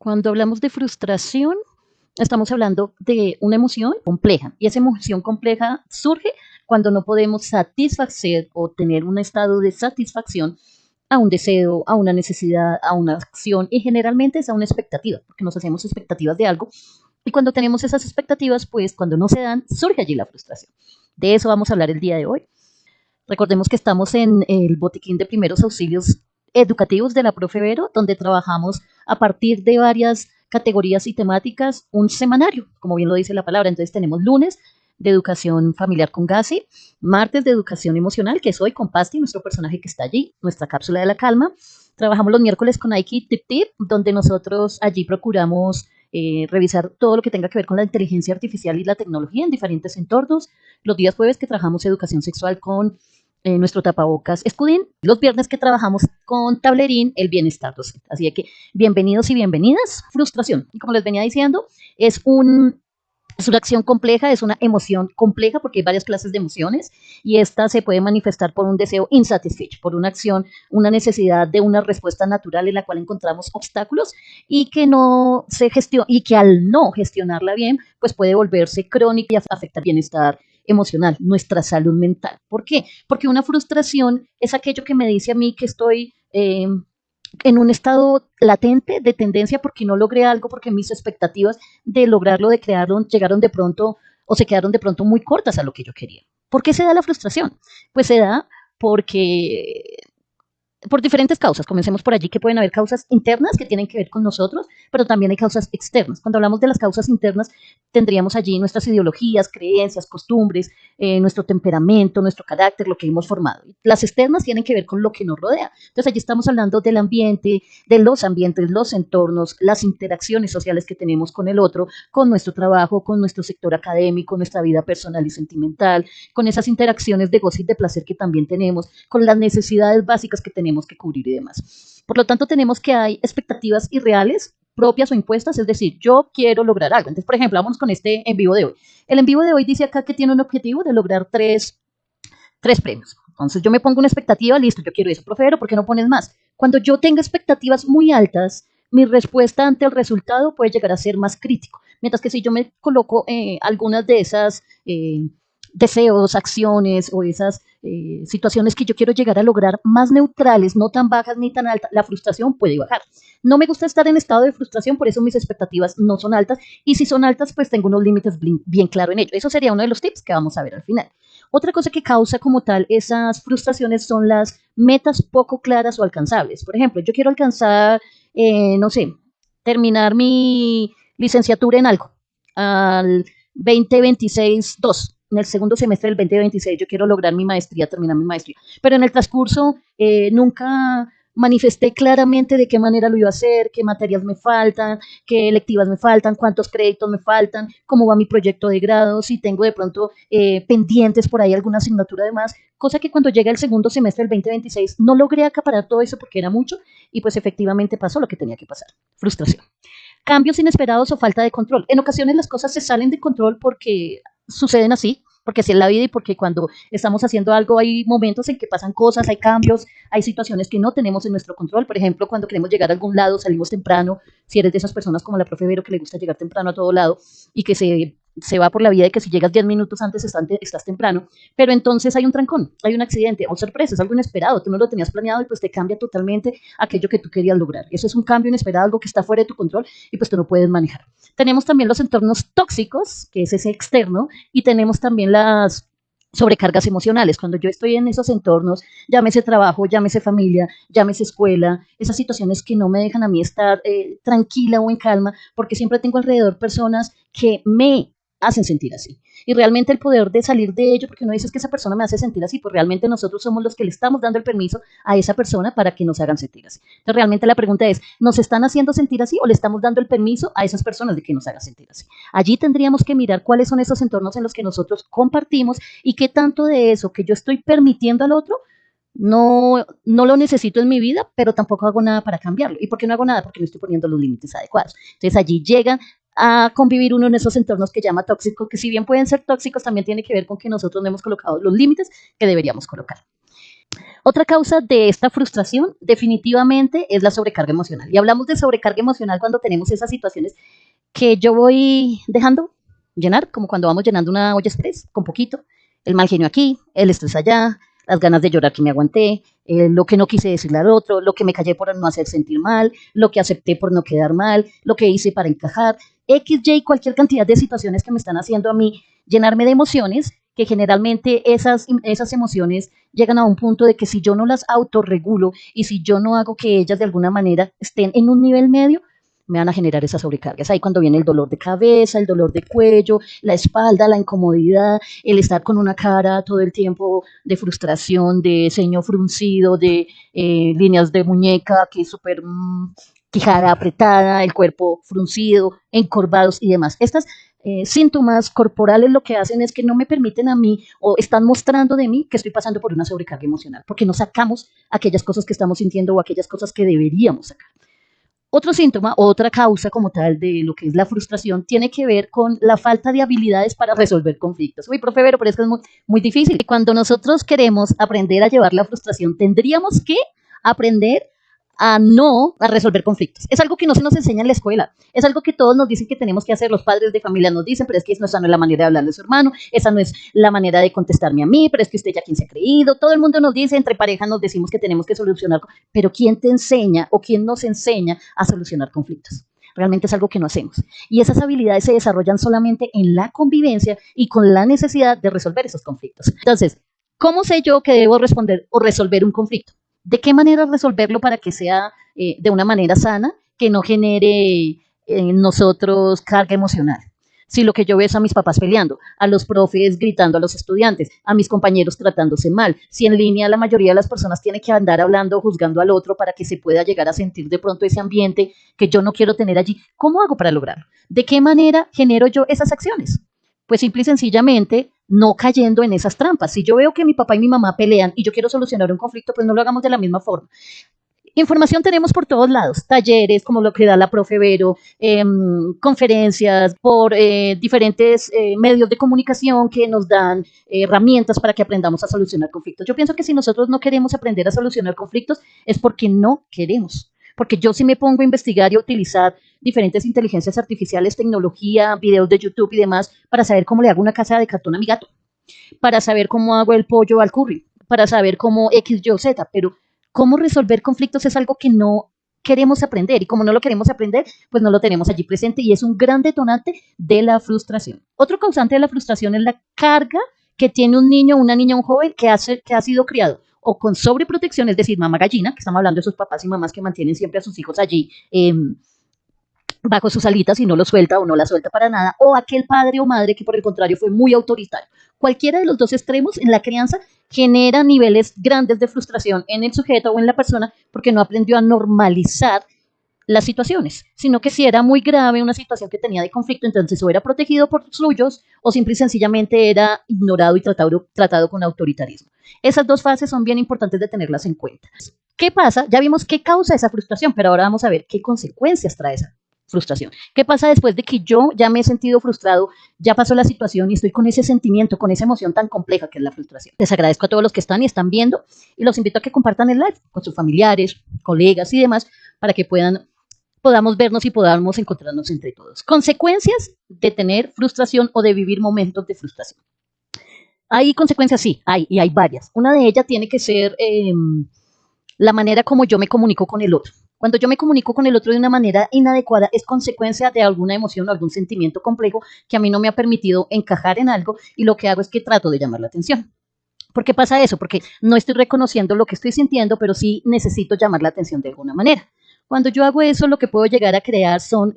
Cuando hablamos de frustración, estamos hablando de una emoción compleja y esa emoción compleja surge cuando no podemos satisfacer o tener un estado de satisfacción a un deseo, a una necesidad, a una acción y generalmente es a una expectativa, porque nos hacemos expectativas de algo y cuando tenemos esas expectativas, pues cuando no se dan, surge allí la frustración. De eso vamos a hablar el día de hoy. Recordemos que estamos en el botiquín de primeros auxilios educativos de la Profe Vero, donde trabajamos a partir de varias categorías y temáticas un semanario, como bien lo dice la palabra. Entonces tenemos lunes de educación familiar con Gassi, martes de educación emocional, que es hoy con Pasti, nuestro personaje que está allí, nuestra cápsula de la calma. Trabajamos los miércoles con Aiki Tip Tip, donde nosotros allí procuramos revisar todo lo que tenga que ver con la inteligencia artificial y la tecnología en diferentes entornos. Los días jueves que trabajamos educación sexual con nuestro tapabocas Escudín, los viernes que trabajamos con Tablerín, el bienestar docente. Así que bienvenidos y bienvenidas. Frustración, y como les venía diciendo, es una acción compleja, es una emoción compleja porque hay varias clases de emociones y esta se puede manifestar por un deseo insatisfecho, por una acción, una necesidad de una respuesta natural en la cual encontramos obstáculos y que no se gestiona y que al no gestionarla bien, pues puede volverse crónica y afectar el bienestar emocional, nuestra salud mental. ¿Por qué? Porque una frustración es aquello que me dice a mí que estoy en un estado latente de tendencia porque no logré algo, porque mis expectativas de lograrlo, de crearlo, llegaron de pronto o se quedaron de pronto muy cortas a lo que yo quería. ¿Por qué se da la frustración? Pues se da porque por diferentes causas. Comencemos por allí, que pueden haber causas internas que tienen que ver con nosotros, pero también hay causas externas. Cuando hablamos de las causas internas, tendríamos allí nuestras ideologías, creencias, costumbres, nuestro temperamento, nuestro carácter, lo que hemos formado. Las externas tienen que ver con lo que nos rodea. Entonces, allí estamos hablando del ambiente, de los ambientes, los entornos, las interacciones sociales que tenemos con el otro, con nuestro trabajo, con nuestro sector académico, nuestra vida personal y sentimental, con esas interacciones de goce y de placer que también tenemos, con las necesidades básicas que tenemos que cubrir y demás. Por lo tanto, tenemos que hay expectativas irreales, propias o impuestas, es decir, yo quiero lograr algo. Entonces, por ejemplo, vamos con este en vivo de hoy. El en vivo de hoy dice acá que tiene un objetivo de lograr tres premios. Entonces, yo me pongo una expectativa, listo, yo quiero eso, profe, ¿por qué no pones más? Cuando yo tenga expectativas muy altas, mi respuesta ante el resultado puede llegar a ser más crítico. Mientras que si yo me coloco algunas de esas deseos, acciones o esas situaciones que yo quiero llegar a lograr más neutrales, no tan bajas ni tan altas, la frustración puede bajar. No me gusta estar en estado de frustración, por eso mis expectativas no son altas y si son altas, pues tengo unos límites bien claros en ello. Eso sería uno de los tips que vamos a ver al final. Otra cosa que causa como tal esas frustraciones son las metas poco claras o alcanzables. Por ejemplo, yo quiero alcanzar, no sé, terminar mi licenciatura en algo al 2026-2. En el segundo semestre del 2026 yo quiero lograr mi maestría, terminar mi maestría. Pero en el transcurso nunca manifesté claramente de qué manera lo iba a hacer, qué materias me faltan, qué electivas me faltan, cuántos créditos me faltan, cómo va mi proyecto de grado, si tengo de pronto pendientes por ahí alguna asignatura de más, cosa que cuando llega el segundo semestre del 2026 no logré acaparar todo eso porque era mucho y pues efectivamente pasó lo que tenía que pasar, frustración. Cambios inesperados o falta de control. En ocasiones las cosas se salen de control porque suceden así, porque así es la vida y porque cuando estamos haciendo algo hay momentos en que pasan cosas, hay cambios, hay situaciones que no tenemos en nuestro control. Por ejemplo, cuando queremos llegar a algún lado, salimos temprano, si eres de esas personas como la profe Vero que le gusta llegar temprano a todo lado y que se va por la vida de que si llegas 10 minutos antes estás temprano, pero entonces hay un trancón, hay un accidente, o sorpresa, es algo inesperado, tú no lo tenías planeado y pues te cambia totalmente aquello que tú querías lograr. Eso es un cambio inesperado, algo que está fuera de tu control y pues tú no puedes manejar. Tenemos también los entornos tóxicos, que es ese externo, y tenemos también las sobrecargas emocionales. Cuando yo estoy en esos entornos, llámese trabajo, llámese familia, llámese escuela, esas situaciones que no me dejan a mí estar tranquila o en calma, porque siempre tengo alrededor personas que me hacen sentir así. Y realmente el poder de salir de ello, porque no dices que esa persona me hace sentir así, pues realmente nosotros somos los que le estamos dando el permiso a esa persona para que nos hagan sentir así. Entonces realmente la pregunta es, ¿nos están haciendo sentir así o le estamos dando el permiso a esas personas de que nos hagan sentir así? Allí tendríamos que mirar cuáles son esos entornos en los que nosotros compartimos y qué tanto de eso que yo estoy permitiendo al otro no lo necesito en mi vida, pero tampoco hago nada para cambiarlo. ¿Y por qué no hago nada? Porque no estoy poniendo los límites adecuados. Entonces allí llegan a convivir uno en esos entornos que llama tóxicos, que si bien pueden ser tóxicos, también tiene que ver con que nosotros no hemos colocado los límites que deberíamos colocar. Otra causa de esta frustración definitivamente es la sobrecarga emocional. Y hablamos de sobrecarga emocional cuando tenemos esas situaciones que yo voy dejando llenar, como cuando vamos llenando una olla express con poquito, el mal genio aquí, el estrés allá, las ganas de llorar que me aguanté, lo que no quise decirle al otro, lo que me callé por no hacer sentir mal, lo que acepté por no quedar mal, lo que hice para encajar, X, Y, cualquier cantidad de situaciones que me están haciendo a mí llenarme de emociones, que generalmente esas emociones llegan a un punto de que si yo no las autorregulo y si yo no hago que ellas de alguna manera estén en un nivel medio, me van a generar esas sobrecargas. Ahí cuando viene el dolor de cabeza, el dolor de cuello, la espalda, la incomodidad, el estar con una cara todo el tiempo de frustración, de ceño fruncido, de líneas de muñeca que es súper quijada apretada, el cuerpo fruncido, encorvados y demás. Estas síntomas corporales lo que hacen es que no me permiten a mí o están mostrando de mí que estoy pasando por una sobrecarga emocional, porque no sacamos aquellas cosas que estamos sintiendo o aquellas cosas que deberíamos sacar. Otro síntoma, otra causa como tal de lo que es la frustración, tiene que ver con la falta de habilidades para resolver conflictos. Uy, profe Vero, pero es que es muy difícil. Y cuando nosotros queremos aprender a llevar la frustración, tendríamos que aprender a resolver conflictos. Es algo que no se nos enseña en la escuela, es algo que todos nos dicen que tenemos que hacer, los padres de familia nos dicen, pero es que esa no es la manera de hablarle a su hermano, esa no es la manera de contestarme a mí, pero es que usted ya quién se ha creído, todo el mundo nos dice, entre parejas nos decimos que tenemos que solucionar, pero ¿quién te enseña o quién nos enseña a solucionar conflictos? Realmente es algo que no hacemos. Y esas habilidades se desarrollan solamente en la convivencia y con la necesidad de resolver esos conflictos. Entonces, ¿cómo sé yo que debo responder o resolver un conflicto? ¿De qué manera resolverlo para que sea de una manera sana, que no genere en nosotros carga emocional? Si lo que yo veo es a mis papás peleando, a los profes gritando a los estudiantes, a mis compañeros tratándose mal, si en línea la mayoría de las personas tiene que andar hablando o juzgando al otro para que se pueda llegar a sentir de pronto ese ambiente que yo no quiero tener allí, ¿cómo hago para lograrlo? ¿De qué manera genero yo esas acciones? Pues simple y sencillamente no cayendo en esas trampas. Si yo veo que mi papá y mi mamá pelean y yo quiero solucionar un conflicto, pues no lo hagamos de la misma forma. Información tenemos por todos lados, talleres como lo que da la profe Vero, conferencias por diferentes medios de comunicación que nos dan herramientas para que aprendamos a solucionar conflictos. Yo pienso que si nosotros no queremos aprender a solucionar conflictos es porque no queremos. Porque yo sí me pongo a investigar y a utilizar diferentes inteligencias artificiales, tecnología, videos de YouTube y demás para saber cómo le hago una casa de cartón a mi gato, para saber cómo hago el pollo al curry, para saber cómo X, Y, Z, pero cómo resolver conflictos es algo que no queremos aprender y como no lo queremos aprender, pues no lo tenemos allí presente y es un gran detonante de la frustración. Otro causante de la frustración es la carga que tiene un niño, una niña, un joven que ha sido criado o con sobreprotección, es decir, mamá gallina, que estamos hablando de sus papás y mamás que mantienen siempre a sus hijos allí bajo sus alitas y no lo suelta o no la suelta para nada, o aquel padre o madre que por el contrario fue muy autoritario. Cualquiera de los dos extremos en la crianza genera niveles grandes de frustración en el sujeto o en la persona porque no aprendió a normalizar las situaciones, sino que si era muy grave una situación que tenía de conflicto, entonces o era protegido por suyos o simple y sencillamente era ignorado y tratado con autoritarismo. Esas dos fases son bien importantes de tenerlas en cuenta. ¿Qué pasa? Ya vimos qué causa esa frustración, pero ahora vamos a ver qué consecuencias trae esa frustración. ¿Qué pasa después de que yo ya me he sentido frustrado, ya pasó la situación y estoy con ese sentimiento, con esa emoción tan compleja que es la frustración? Les agradezco a todos los que están y están viendo y los invito a que compartan el live con sus familiares, colegas y demás para que podamos vernos y podamos encontrarnos entre todos. Consecuencias de tener frustración o de vivir momentos de frustración. Hay consecuencias, sí, y hay varias. Una de ellas tiene que ser la manera como yo me comunico con el otro. Cuando yo me comunico con el otro de una manera inadecuada es consecuencia de alguna emoción o algún sentimiento complejo que a mí no me ha permitido encajar en algo y lo que hago es que trato de llamar la atención. ¿Por qué pasa eso? Porque no estoy reconociendo lo que estoy sintiendo, pero sí necesito llamar la atención de alguna manera. Cuando yo hago eso, lo que puedo llegar a crear son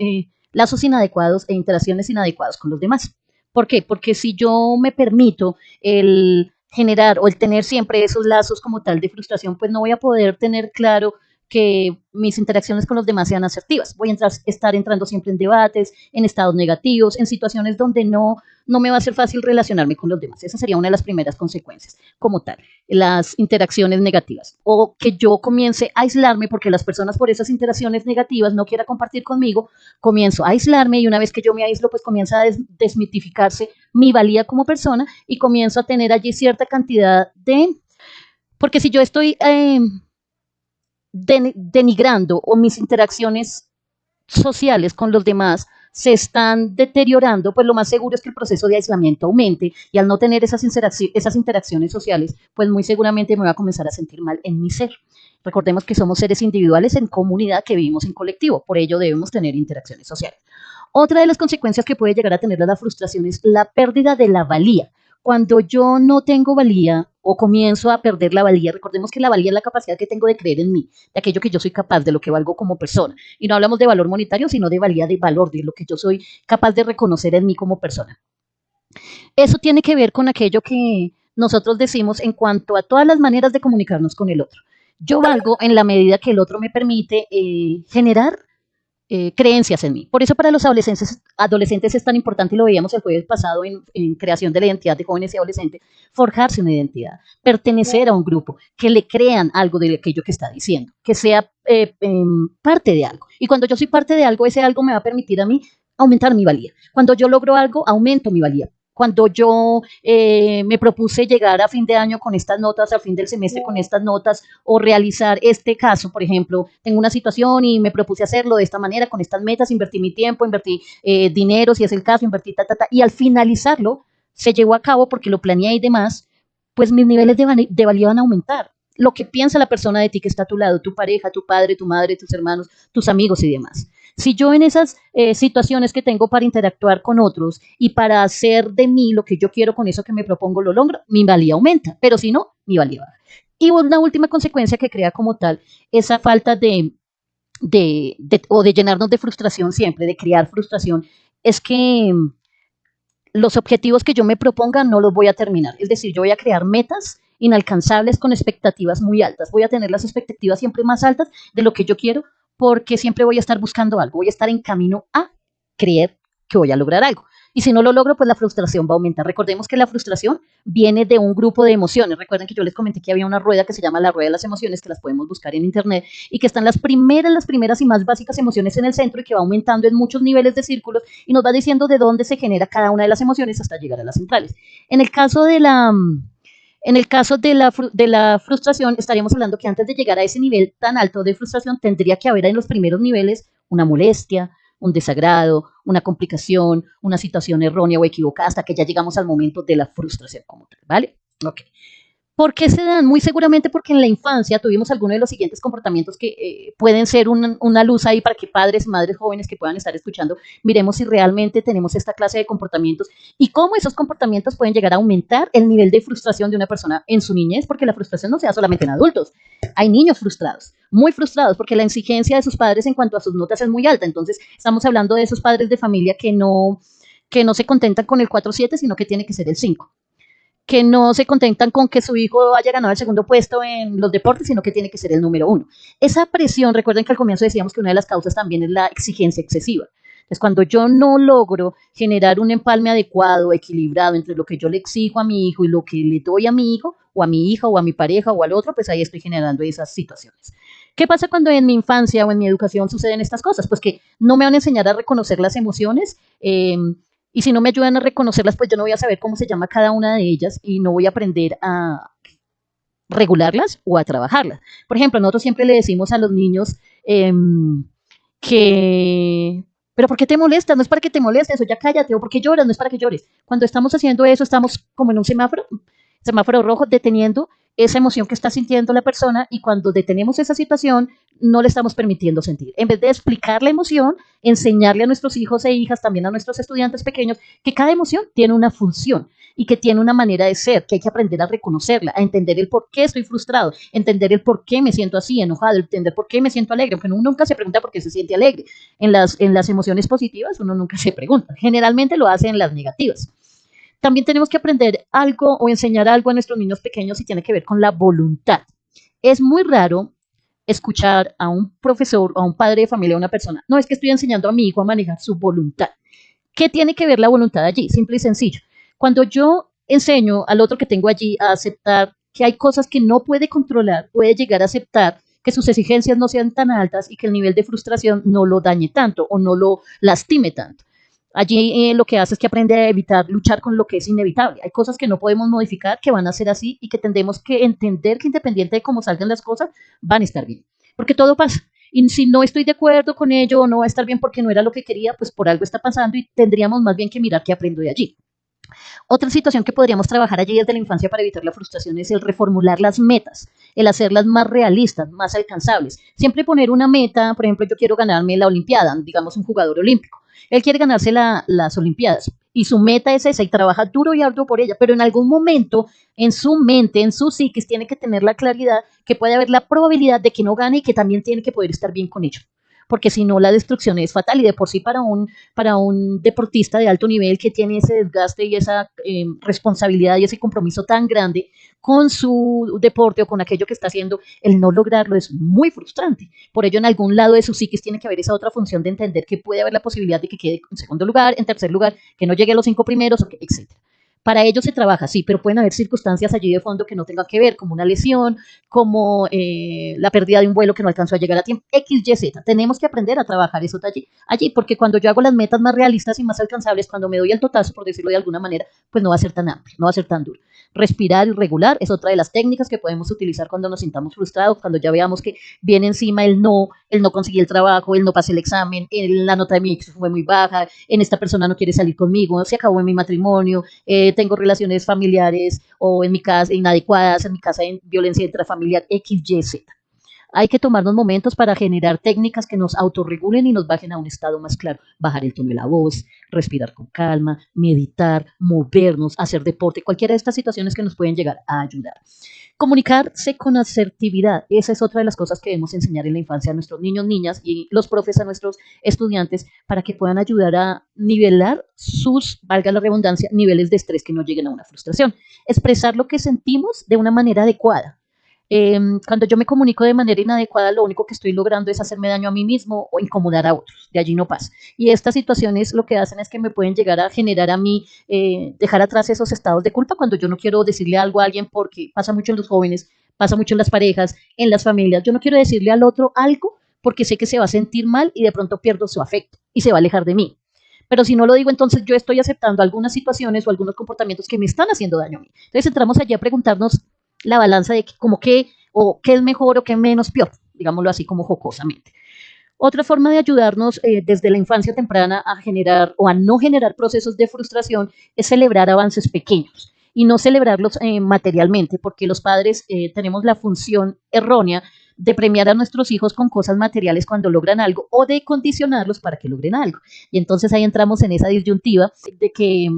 lazos inadecuados e interacciones inadecuadas con los demás. ¿Por qué? Porque si yo me permito el generar o el tener siempre esos lazos como tal de frustración, pues no voy a poder tener claro que mis interacciones con los demás sean asertivas. Voy a estar entrando siempre en debates, en estados negativos, en situaciones donde no me va a ser fácil relacionarme con los demás. Esa sería una de las primeras consecuencias, como tal, las interacciones negativas. O que yo comience a aislarme porque las personas por esas interacciones negativas no quieran compartir conmigo, comienzo a aislarme y una vez que yo me aíslo, pues comienza a desmitificarse mi valía como persona y comienzo a tener allí cierta cantidad de Porque si yo estoy denigrando o mis interacciones sociales con los demás se están deteriorando, pues lo más seguro es que el proceso de aislamiento aumente y al no tener esas interacciones sociales, pues muy seguramente me voy a comenzar a sentir mal en mi ser. Recordemos que somos seres individuales en comunidad que vivimos en colectivo, por ello debemos tener interacciones sociales. Otra de las consecuencias que puede llegar a tener la frustración es la pérdida de la valía. Cuando yo no tengo valía o comienzo a perder la valía, recordemos que la valía es la capacidad que tengo de creer en mí, de aquello que yo soy capaz, de lo que valgo como persona. Y no hablamos de valor monetario, sino de valía de valor, de lo que yo soy capaz de reconocer en mí como persona. Eso tiene que ver con aquello que nosotros decimos en cuanto a todas las maneras de comunicarnos con el otro. Yo valgo en la medida que el otro me permite generar creencias en mí. Por eso para los adolescentes es tan importante, y lo veíamos el jueves pasado en creación de la identidad de jóvenes y adolescentes, forjarse una identidad, pertenecer a un grupo, que le crean algo de aquello que está diciendo, que sea parte de algo. Y cuando yo soy parte de algo, ese algo me va a permitir a mí aumentar mi valía. Cuando yo logro algo, aumento mi valía. Cuando yo me propuse llegar a fin de año con estas notas, a fin del semestre con estas notas, o realizar este caso, por ejemplo, tengo una situación y me propuse hacerlo de esta manera, con estas metas, invertí mi tiempo, invertí dinero, si es el caso, invertí y al finalizarlo se llevó a cabo porque lo planeé y demás, pues mis niveles de valía van a aumentar. Lo que piensa la persona de ti que está a tu lado, tu pareja, tu padre, tu madre, tus hermanos, tus amigos y demás. Si yo en esas situaciones que tengo para interactuar con otros y para hacer de mí lo que yo quiero con eso que me propongo lo logro, mi valía aumenta, pero si no, mi valía baja. Y una última consecuencia que crea como tal esa falta o de llenarnos de frustración siempre, de crear frustración, es que los objetivos que yo me proponga no los voy a terminar. Es decir, yo voy a crear metas inalcanzables con expectativas muy altas. Voy a tener las expectativas siempre más altas de lo que yo quiero porque siempre voy a estar buscando algo. Voy a estar en camino a creer que voy a lograr algo. Y si no lo logro, pues la frustración va a aumentar. Recordemos que la frustración viene de un grupo de emociones. Recuerden que yo les comenté que había una rueda que se llama la rueda de las emociones, que las podemos buscar en internet, y que están las primeras y más básicas emociones en el centro y que va aumentando en muchos niveles de círculos y nos va diciendo de dónde se genera cada una de las emociones hasta llegar a las centrales. En el caso de la frustración, estaríamos hablando que antes de llegar a ese nivel tan alto de frustración, tendría que haber en los primeros niveles una molestia, un desagrado, una complicación, una situación errónea o equivocada, hasta que ya llegamos al momento de la frustración como tal, ¿vale? Ok. ¿Por qué se dan? Muy seguramente porque en la infancia tuvimos alguno de los siguientes comportamientos que pueden ser una luz ahí para que padres y madres jóvenes que puedan estar escuchando, miremos si realmente tenemos esta clase de comportamientos y cómo esos comportamientos pueden llegar a aumentar el nivel de frustración de una persona en su niñez, porque la frustración no se da solamente en adultos. Hay niños frustrados, muy frustrados, porque la exigencia de sus padres en cuanto a sus notas es muy alta. Entonces, estamos hablando de esos padres de familia que no se contentan con el 4.7, sino que tiene que ser el 5, que no se contentan con que su hijo haya ganado el segundo puesto en los deportes, sino que tiene que ser el número 1. Esa presión, recuerden que al comienzo decíamos que una de las causas también es la exigencia excesiva. Entonces, cuando yo no logro generar un empalme adecuado, equilibrado entre lo que yo le exijo a mi hijo y lo que le doy a mi hijo, o a mi hija, o a mi pareja, o al otro, pues ahí estoy generando esas situaciones. ¿Qué pasa cuando en mi infancia o en mi educación suceden estas cosas? Pues que no me van a enseñar a reconocer las emociones, y si no me ayudan a reconocerlas, pues yo no voy a saber cómo se llama cada una de ellas y no voy a aprender a regularlas o a trabajarlas. Por ejemplo, nosotros siempre le decimos a los niños que, pero ¿por qué te molestas? No es para que te molestes, o ya cállate, o ¿por qué lloras? No es para que llores. Cuando estamos haciendo eso, estamos como en un semáforo rojo, deteniendo esa emoción que está sintiendo la persona, y cuando detenemos esa situación, no le estamos permitiendo sentir. En vez de explicar la emoción, enseñarle a nuestros hijos e hijas, también a nuestros estudiantes pequeños, que cada emoción tiene una función y que tiene una manera de ser, que hay que aprender a reconocerla, a entender el por qué estoy frustrado, entender el por qué me siento así, enojado, entender por qué me siento alegre, porque uno nunca se pregunta por qué se siente alegre. En las emociones positivas uno nunca se pregunta, generalmente lo hace en las negativas. También tenemos que aprender algo o enseñar algo a nuestros niños pequeños y tiene que ver con la voluntad. Es muy raro escuchar a un profesor o a un padre de familia, a una persona, no, es que estoy enseñando a mi hijo a manejar su voluntad. ¿Qué tiene que ver la voluntad allí? Simple y sencillo. Cuando yo enseño al otro que tengo allí a aceptar que hay cosas que no puede controlar, puede llegar a aceptar que sus exigencias no sean tan altas y que el nivel de frustración no lo dañe tanto o no lo lastime tanto. Allí lo que hace es que aprende a evitar luchar con lo que es inevitable. Hay cosas que no podemos modificar, que van a ser así y que tendremos que entender que independiente de cómo salgan las cosas, van a estar bien. Porque todo pasa. Y si no estoy de acuerdo con ello o no va a estar bien porque no era lo que quería, pues por algo está pasando y tendríamos más bien que mirar qué aprendo de allí. Otra situación que podríamos trabajar allí desde la infancia para evitar la frustración es el reformular las metas, el hacerlas más realistas, más alcanzables. Siempre poner una meta, por ejemplo, yo quiero ganarme la Olimpiada, digamos un jugador olímpico. Él quiere ganarse las Olimpiadas y su meta es esa y trabaja duro y arduo por ella, pero en algún momento en su mente, en su psiquis, tiene que tener la claridad que puede haber la probabilidad de que no gane y que también tiene que poder estar bien con ello. Porque si no, la destrucción es fatal y de por sí para un deportista de alto nivel que tiene ese desgaste y esa responsabilidad y ese compromiso tan grande con su deporte o con aquello que está haciendo, el no lograrlo es muy frustrante. Por ello, en algún lado de su psiquis tiene que haber esa otra función de entender que puede haber la posibilidad de que quede en segundo lugar, en tercer lugar, que no llegue a los 5 primeros, etc. Para ello se trabaja, sí, pero pueden haber circunstancias allí de fondo que no tengan que ver, como una lesión, como la pérdida de un vuelo que no alcanzó a llegar a tiempo, X, Y, Z. Tenemos que aprender a trabajar eso allí, porque cuando yo hago las metas más realistas y más alcanzables, cuando me doy el totazo, por decirlo de alguna manera, pues no va a ser tan amplio, no va a ser tan duro. Respirar y regular es otra de las técnicas que podemos utilizar cuando nos sintamos frustrados, cuando ya veamos que viene encima el no conseguí el trabajo, el no pasé el examen, la nota de mi ex fue muy baja, en esta persona no quiere salir conmigo, se acabó en mi matrimonio, tengo relaciones familiares o en mi casa inadecuadas, en mi casa en violencia intrafamiliar, X, Y, Z. Hay que tomarnos momentos para generar técnicas que nos autorregulen y nos bajen a un estado más claro. Bajar el tono de la voz, respirar con calma, meditar, movernos, hacer deporte, cualquiera de estas situaciones que nos pueden llegar a ayudar. Comunicarse con asertividad, esa es otra de las cosas que debemos enseñar en la infancia a nuestros niños, niñas y los profes a nuestros estudiantes para que puedan ayudar a nivelar sus, valga la redundancia, niveles de estrés que no lleguen a una frustración. Expresar lo que sentimos de una manera adecuada. Cuando yo me comunico de manera inadecuada, lo único que estoy logrando es hacerme daño a mí mismo o incomodar a otros. De allí no pasa. Y estas situaciones lo que hacen es que me pueden llegar a generar a mí, dejar atrás esos estados de culpa cuando yo no quiero decirle algo a alguien, porque pasa mucho en los jóvenes, pasa mucho en las parejas, en las familias. Yo no quiero decirle al otro algo porque sé que se va a sentir mal y de pronto pierdo su afecto y se va a alejar de mí. Pero si no lo digo, entonces yo estoy aceptando algunas situaciones o algunos comportamientos que me están haciendo daño a mí. Entonces entramos allí a preguntarnos la balanza de como qué o qué es mejor o qué menos peor, digámoslo así como jocosamente. Otra forma de ayudarnos desde la infancia temprana a generar o a no generar procesos de frustración es celebrar avances pequeños y no celebrarlos materialmente, porque los padres tenemos la función errónea de premiar a nuestros hijos con cosas materiales cuando logran algo o de condicionarlos para que logren algo. Y entonces ahí entramos en esa disyuntiva de que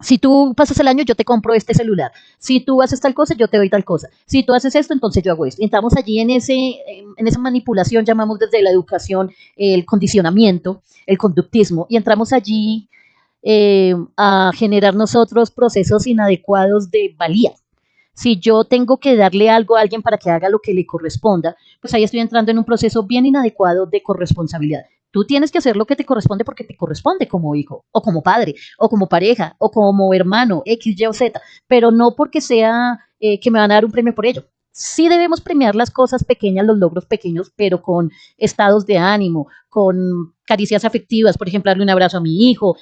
si tú pasas el año, yo te compro este celular. Si tú haces tal cosa, yo te doy tal cosa. Si tú haces esto, entonces yo hago esto. Y estamos allí en esa manipulación, llamamos desde la educación el condicionamiento, el conductismo, y entramos allí a generar nosotros procesos inadecuados de valía. Si yo tengo que darle algo a alguien para que haga lo que le corresponda, pues ahí estoy entrando en un proceso bien inadecuado de corresponsabilidad. Tú tienes que hacer lo que te corresponde porque te corresponde como hijo, o como padre, o como pareja, o como hermano, X, Y o Z, pero no porque sea que me van a dar un premio por ello. Sí debemos premiar las cosas pequeñas, los logros pequeños, pero con estados de ánimo, con caricias afectivas, por ejemplo, darle un abrazo a mi hijo,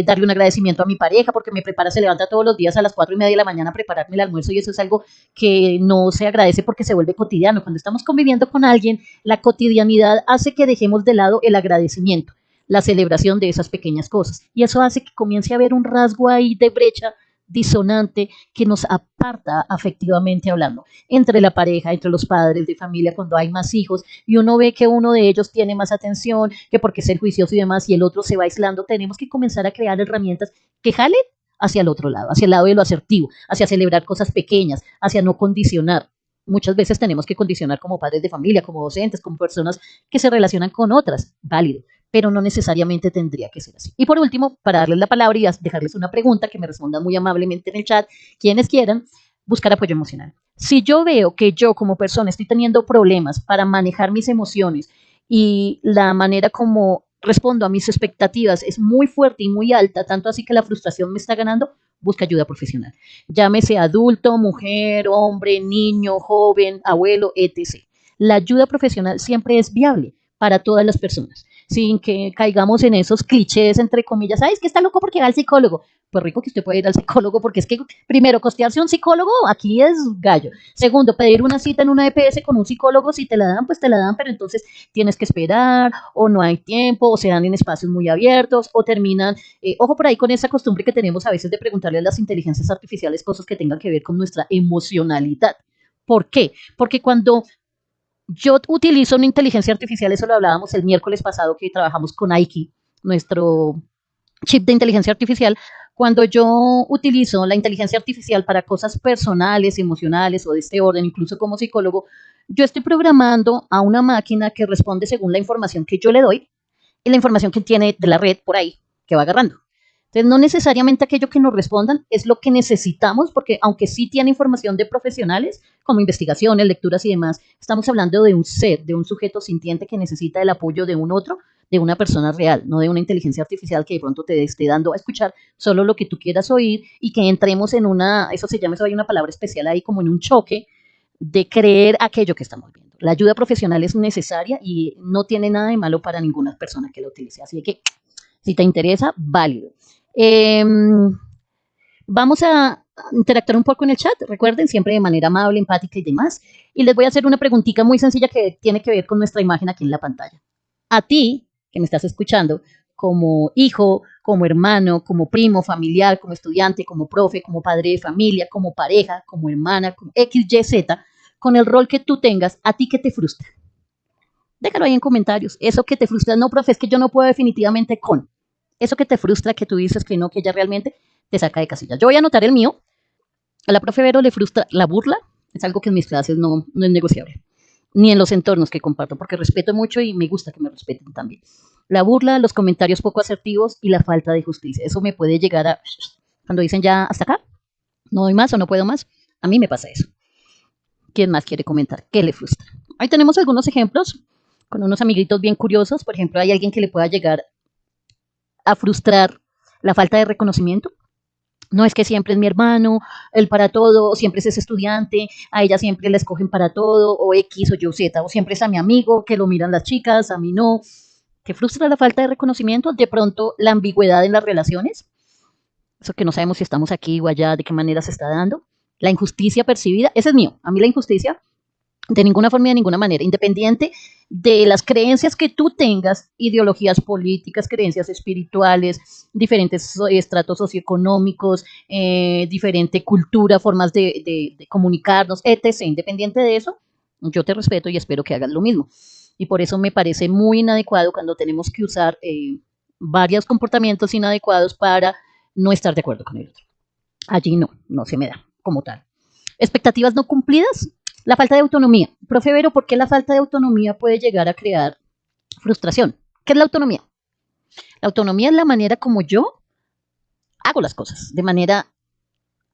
darle un agradecimiento a mi pareja porque me prepara, se levanta todos los días a las 4:30 de la mañana a prepararme el almuerzo y eso es algo que no se agradece porque se vuelve cotidiano. Cuando estamos conviviendo con alguien, la cotidianidad hace que dejemos de lado el agradecimiento, la celebración de esas pequeñas cosas y eso hace que comience a haber un rasgo ahí de brecha disonante que nos aparta afectivamente hablando entre la pareja, entre los padres de familia, cuando hay más hijos y uno ve que uno de ellos tiene más atención, que porque es el juicioso y demás y el otro se va aislando, tenemos que comenzar a crear herramientas que jalen hacia el otro lado, hacia el lado de lo asertivo, hacia celebrar cosas pequeñas, hacia no condicionar. Muchas veces tenemos que condicionar como padres de familia, como docentes, como personas que se relacionan con otras, válido, pero no necesariamente tendría que ser así. Y por último, para darles la palabra y dejarles una pregunta que me respondan muy amablemente en el chat, quienes quieran, buscar apoyo emocional. Si yo veo que yo como persona estoy teniendo problemas para manejar mis emociones y la manera como respondo a mis expectativas es muy fuerte y muy alta, tanto así que la frustración me está ganando, busca ayuda profesional. Llámese adulto, mujer, hombre, niño, joven, abuelo, etc. La ayuda profesional siempre es viable para todas las personas. sin que caigamos en esos clichés, entre comillas, ay, es que está loco porque va al psicólogo. Pues rico que usted puede ir al psicólogo, porque es que, primero, costearse un psicólogo aquí es gallo. Segundo, pedir una cita en una EPS con un psicólogo, si te la dan, pues te la dan, pero entonces tienes que esperar, o no hay tiempo, o se dan en espacios muy abiertos, o terminan, ojo por ahí con esa costumbre que tenemos a veces de preguntarle a las inteligencias artificiales cosas que tengan que ver con nuestra emocionalidad. ¿Por qué? Porque cuando yo utilizo una inteligencia artificial, eso lo hablábamos el miércoles pasado que trabajamos con Aiki, nuestro chip de inteligencia artificial, cuando yo utilizo la inteligencia artificial para cosas personales, emocionales o de este orden, incluso como psicólogo, yo estoy programando a una máquina que responde según la información que yo le doy y la información que tiene de la red por ahí que va agarrando. Entonces, no necesariamente aquello que nos respondan es lo que necesitamos, porque aunque sí tiene información de profesionales, como investigaciones, lecturas y demás, estamos hablando de un ser, de un sujeto sintiente que necesita el apoyo de un otro, de una persona real, no de una inteligencia artificial que de pronto te esté dando a escuchar solo lo que tú quieras oír y que entremos en una, eso se llama, eso hay una palabra especial ahí, como en un choque de creer aquello que estamos viendo. La ayuda profesional es necesaria y no tiene nada de malo para ninguna persona que la utilice. Así que, si te interesa, válido. Eh, Vamos a interactuar un poco en el chat, recuerden, siempre de manera amable, empática y demás. Y les voy a hacer una preguntita muy sencilla que tiene que ver con nuestra imagen aquí en la pantalla. A ti, que me estás escuchando, como hijo, como hermano, como primo, familiar, como estudiante, como profe, como padre de familia, como pareja, como hermana, como X, Y, Z, con el rol que tú tengas, ¿a ti qué te frustra? Déjalo ahí en comentarios. Eso que te frustra, no, profe, es que yo no puedo definitivamente con. Eso que te frustra, que tú dices que no, que ella realmente te saca de casilla. Yo voy a anotar el mío. A la profe Vero le frustra la burla. Es algo que en mis clases no es negociable. Ni en los entornos que comparto, porque respeto mucho y me gusta que me respeten también. La burla, los comentarios poco asertivos y la falta de justicia. Eso me puede llegar a... Cuando dicen ya hasta acá, no doy más o no puedo más, a mí me pasa eso. ¿Quién más quiere comentar? ¿Qué le frustra? Ahí tenemos algunos ejemplos con unos amiguitos bien curiosos. Por ejemplo, hay alguien que le pueda llegar a frustrar la falta de reconocimiento. No es que siempre es mi hermano, él para todo, o siempre es ese estudiante, a ella siempre la escogen para todo, o X o Y o Z, o siempre es a mi amigo, que lo miran las chicas, a mí no. Que frustra la falta de reconocimiento, de pronto la ambigüedad en las relaciones, eso que no sabemos si estamos aquí o allá, de qué manera se está dando. La injusticia percibida, ese es mío, a mí la injusticia de ninguna forma y de ninguna manera, independiente de las creencias que tú tengas, ideologías políticas, creencias espirituales, diferentes estratos socioeconómicos, diferente cultura, formas de comunicarnos, etc. Independiente de eso, yo te respeto y espero que hagas lo mismo. Y por eso me parece muy inadecuado cuando tenemos que usar varios comportamientos inadecuados para no estar de acuerdo con el otro. Allí no se me da como tal. Expectativas no cumplidas, la falta de autonomía. Profe Vero, ¿por qué la falta de autonomía puede llegar a crear frustración? ¿Qué es la autonomía? La autonomía es la manera como yo hago las cosas, de manera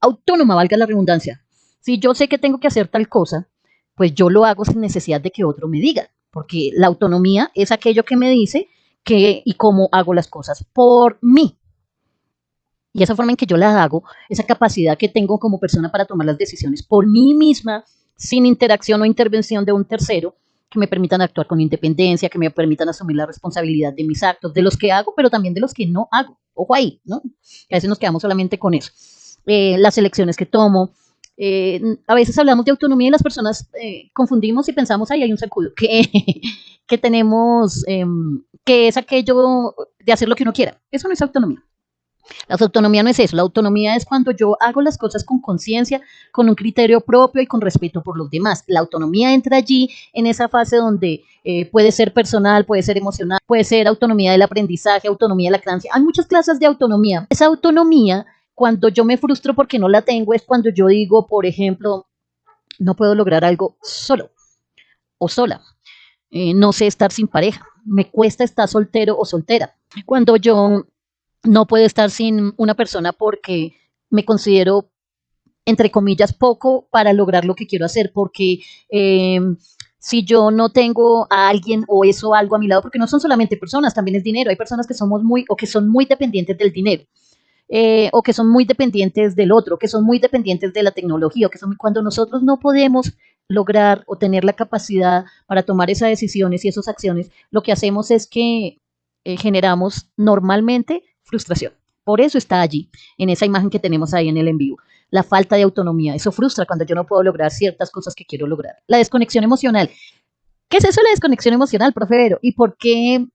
autónoma, valga la redundancia. Si yo sé que tengo que hacer tal cosa, pues yo lo hago sin necesidad de que otro me diga, porque la autonomía es aquello que me dice que y cómo hago las cosas por mí. Y esa forma en que yo las hago, esa capacidad que tengo como persona para tomar las decisiones por mí misma, sin interacción o intervención de un tercero, que me permitan actuar con independencia, que me permitan asumir la responsabilidad de mis actos, de los que hago, pero también de los que no hago. Ojo ahí, ¿no? Que a veces nos quedamos solamente con eso. Las elecciones que tomo. A veces hablamos de autonomía y las personas confundimos y pensamos, ay, hay un sacudo, que tenemos, que es aquello de hacer lo que uno quiera. Eso no es autonomía. La autonomía no es eso, la autonomía es cuando yo hago las cosas con conciencia, con un criterio propio y con respeto por los demás. La autonomía entra allí en esa fase donde puede ser personal, puede ser emocional, puede ser autonomía del aprendizaje, autonomía de la creencia. Hay muchas clases de autonomía. Esa autonomía, cuando yo me frustro porque no la tengo, es cuando yo digo, por ejemplo, no puedo lograr algo solo o sola. No sé estar sin pareja, me cuesta estar soltero o soltera. Cuando yo no puedo estar sin una persona porque me considero, entre comillas, poco para lograr lo que quiero hacer, porque si yo no tengo a alguien o eso algo a mi lado, porque no son solamente personas, también es dinero, hay personas que somos muy o que son muy dependientes del dinero. O que son muy dependientes del otro, que son muy dependientes de la tecnología, o que son cuando nosotros no podemos lograr o tener la capacidad para tomar esas decisiones y esas acciones, lo que hacemos es que generamos normalmente frustración. Por eso está allí, en esa imagen que tenemos ahí en el en vivo. La falta de autonomía, eso frustra cuando yo no puedo lograr ciertas cosas que quiero lograr. La desconexión emocional. ¿Qué es eso de la desconexión emocional, profe Vero? ¿Y por qué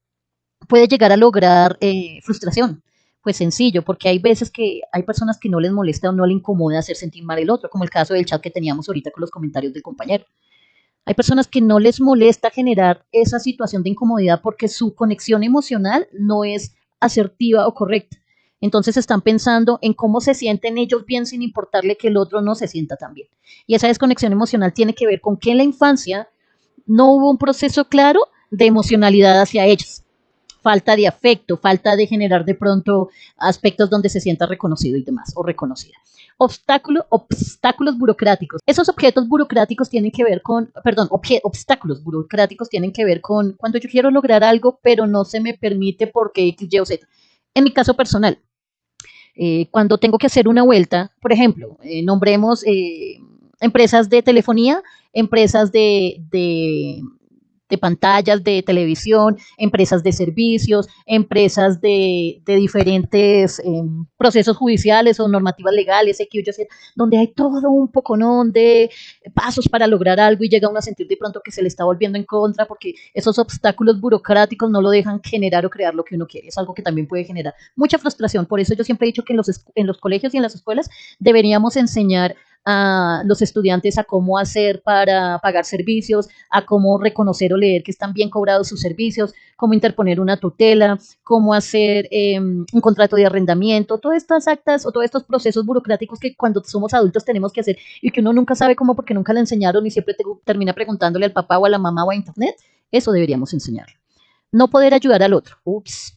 puede llegar a lograr frustración? Pues sencillo, porque hay veces que hay personas que no les molesta o no les incomoda hacer sentir mal el otro, como el caso del chat que teníamos ahorita con los comentarios del compañero. Hay personas que no les molesta generar esa situación de incomodidad porque su conexión emocional no es asertiva o correcta. Entonces están pensando en cómo se sienten ellos bien sin importarle que el otro no se sienta tan bien. Y esa desconexión emocional tiene que ver con que en la infancia no hubo un proceso claro de emocionalidad hacia ellos. Falta de afecto, falta de generar de pronto aspectos donde se sienta reconocido y demás, o reconocida. Obstáculos burocráticos. Esos objetos burocráticos tienen que ver con, perdón, obstáculos burocráticos tienen que ver con cuando yo quiero lograr algo, pero no se me permite porque X, Y o Z. En mi caso personal, cuando tengo que hacer una vuelta, por ejemplo, nombremos empresas de telefonía, empresas de pantallas de televisión, empresas de servicios, empresas de diferentes procesos judiciales o normativas legales, donde hay todo un poconón de pasos para lograr algo y llega uno a sentir de pronto que se le está volviendo en contra porque esos obstáculos burocráticos no lo dejan generar o crear lo que uno quiere. Es algo que también puede generar mucha frustración. Por eso yo siempre he dicho que en los colegios y en las escuelas deberíamos enseñar a los estudiantes a cómo hacer para pagar servicios, a cómo reconocer o leer que están bien cobrados sus servicios, cómo interponer una tutela, cómo hacer un contrato de arrendamiento, todas estas actas o todos estos procesos burocráticos que cuando somos adultos tenemos que hacer y que uno nunca sabe cómo porque nunca le enseñaron y siempre termina preguntándole al papá o a la mamá o a internet. Eso deberíamos enseñarlo. No poder ayudar al otro. Ups.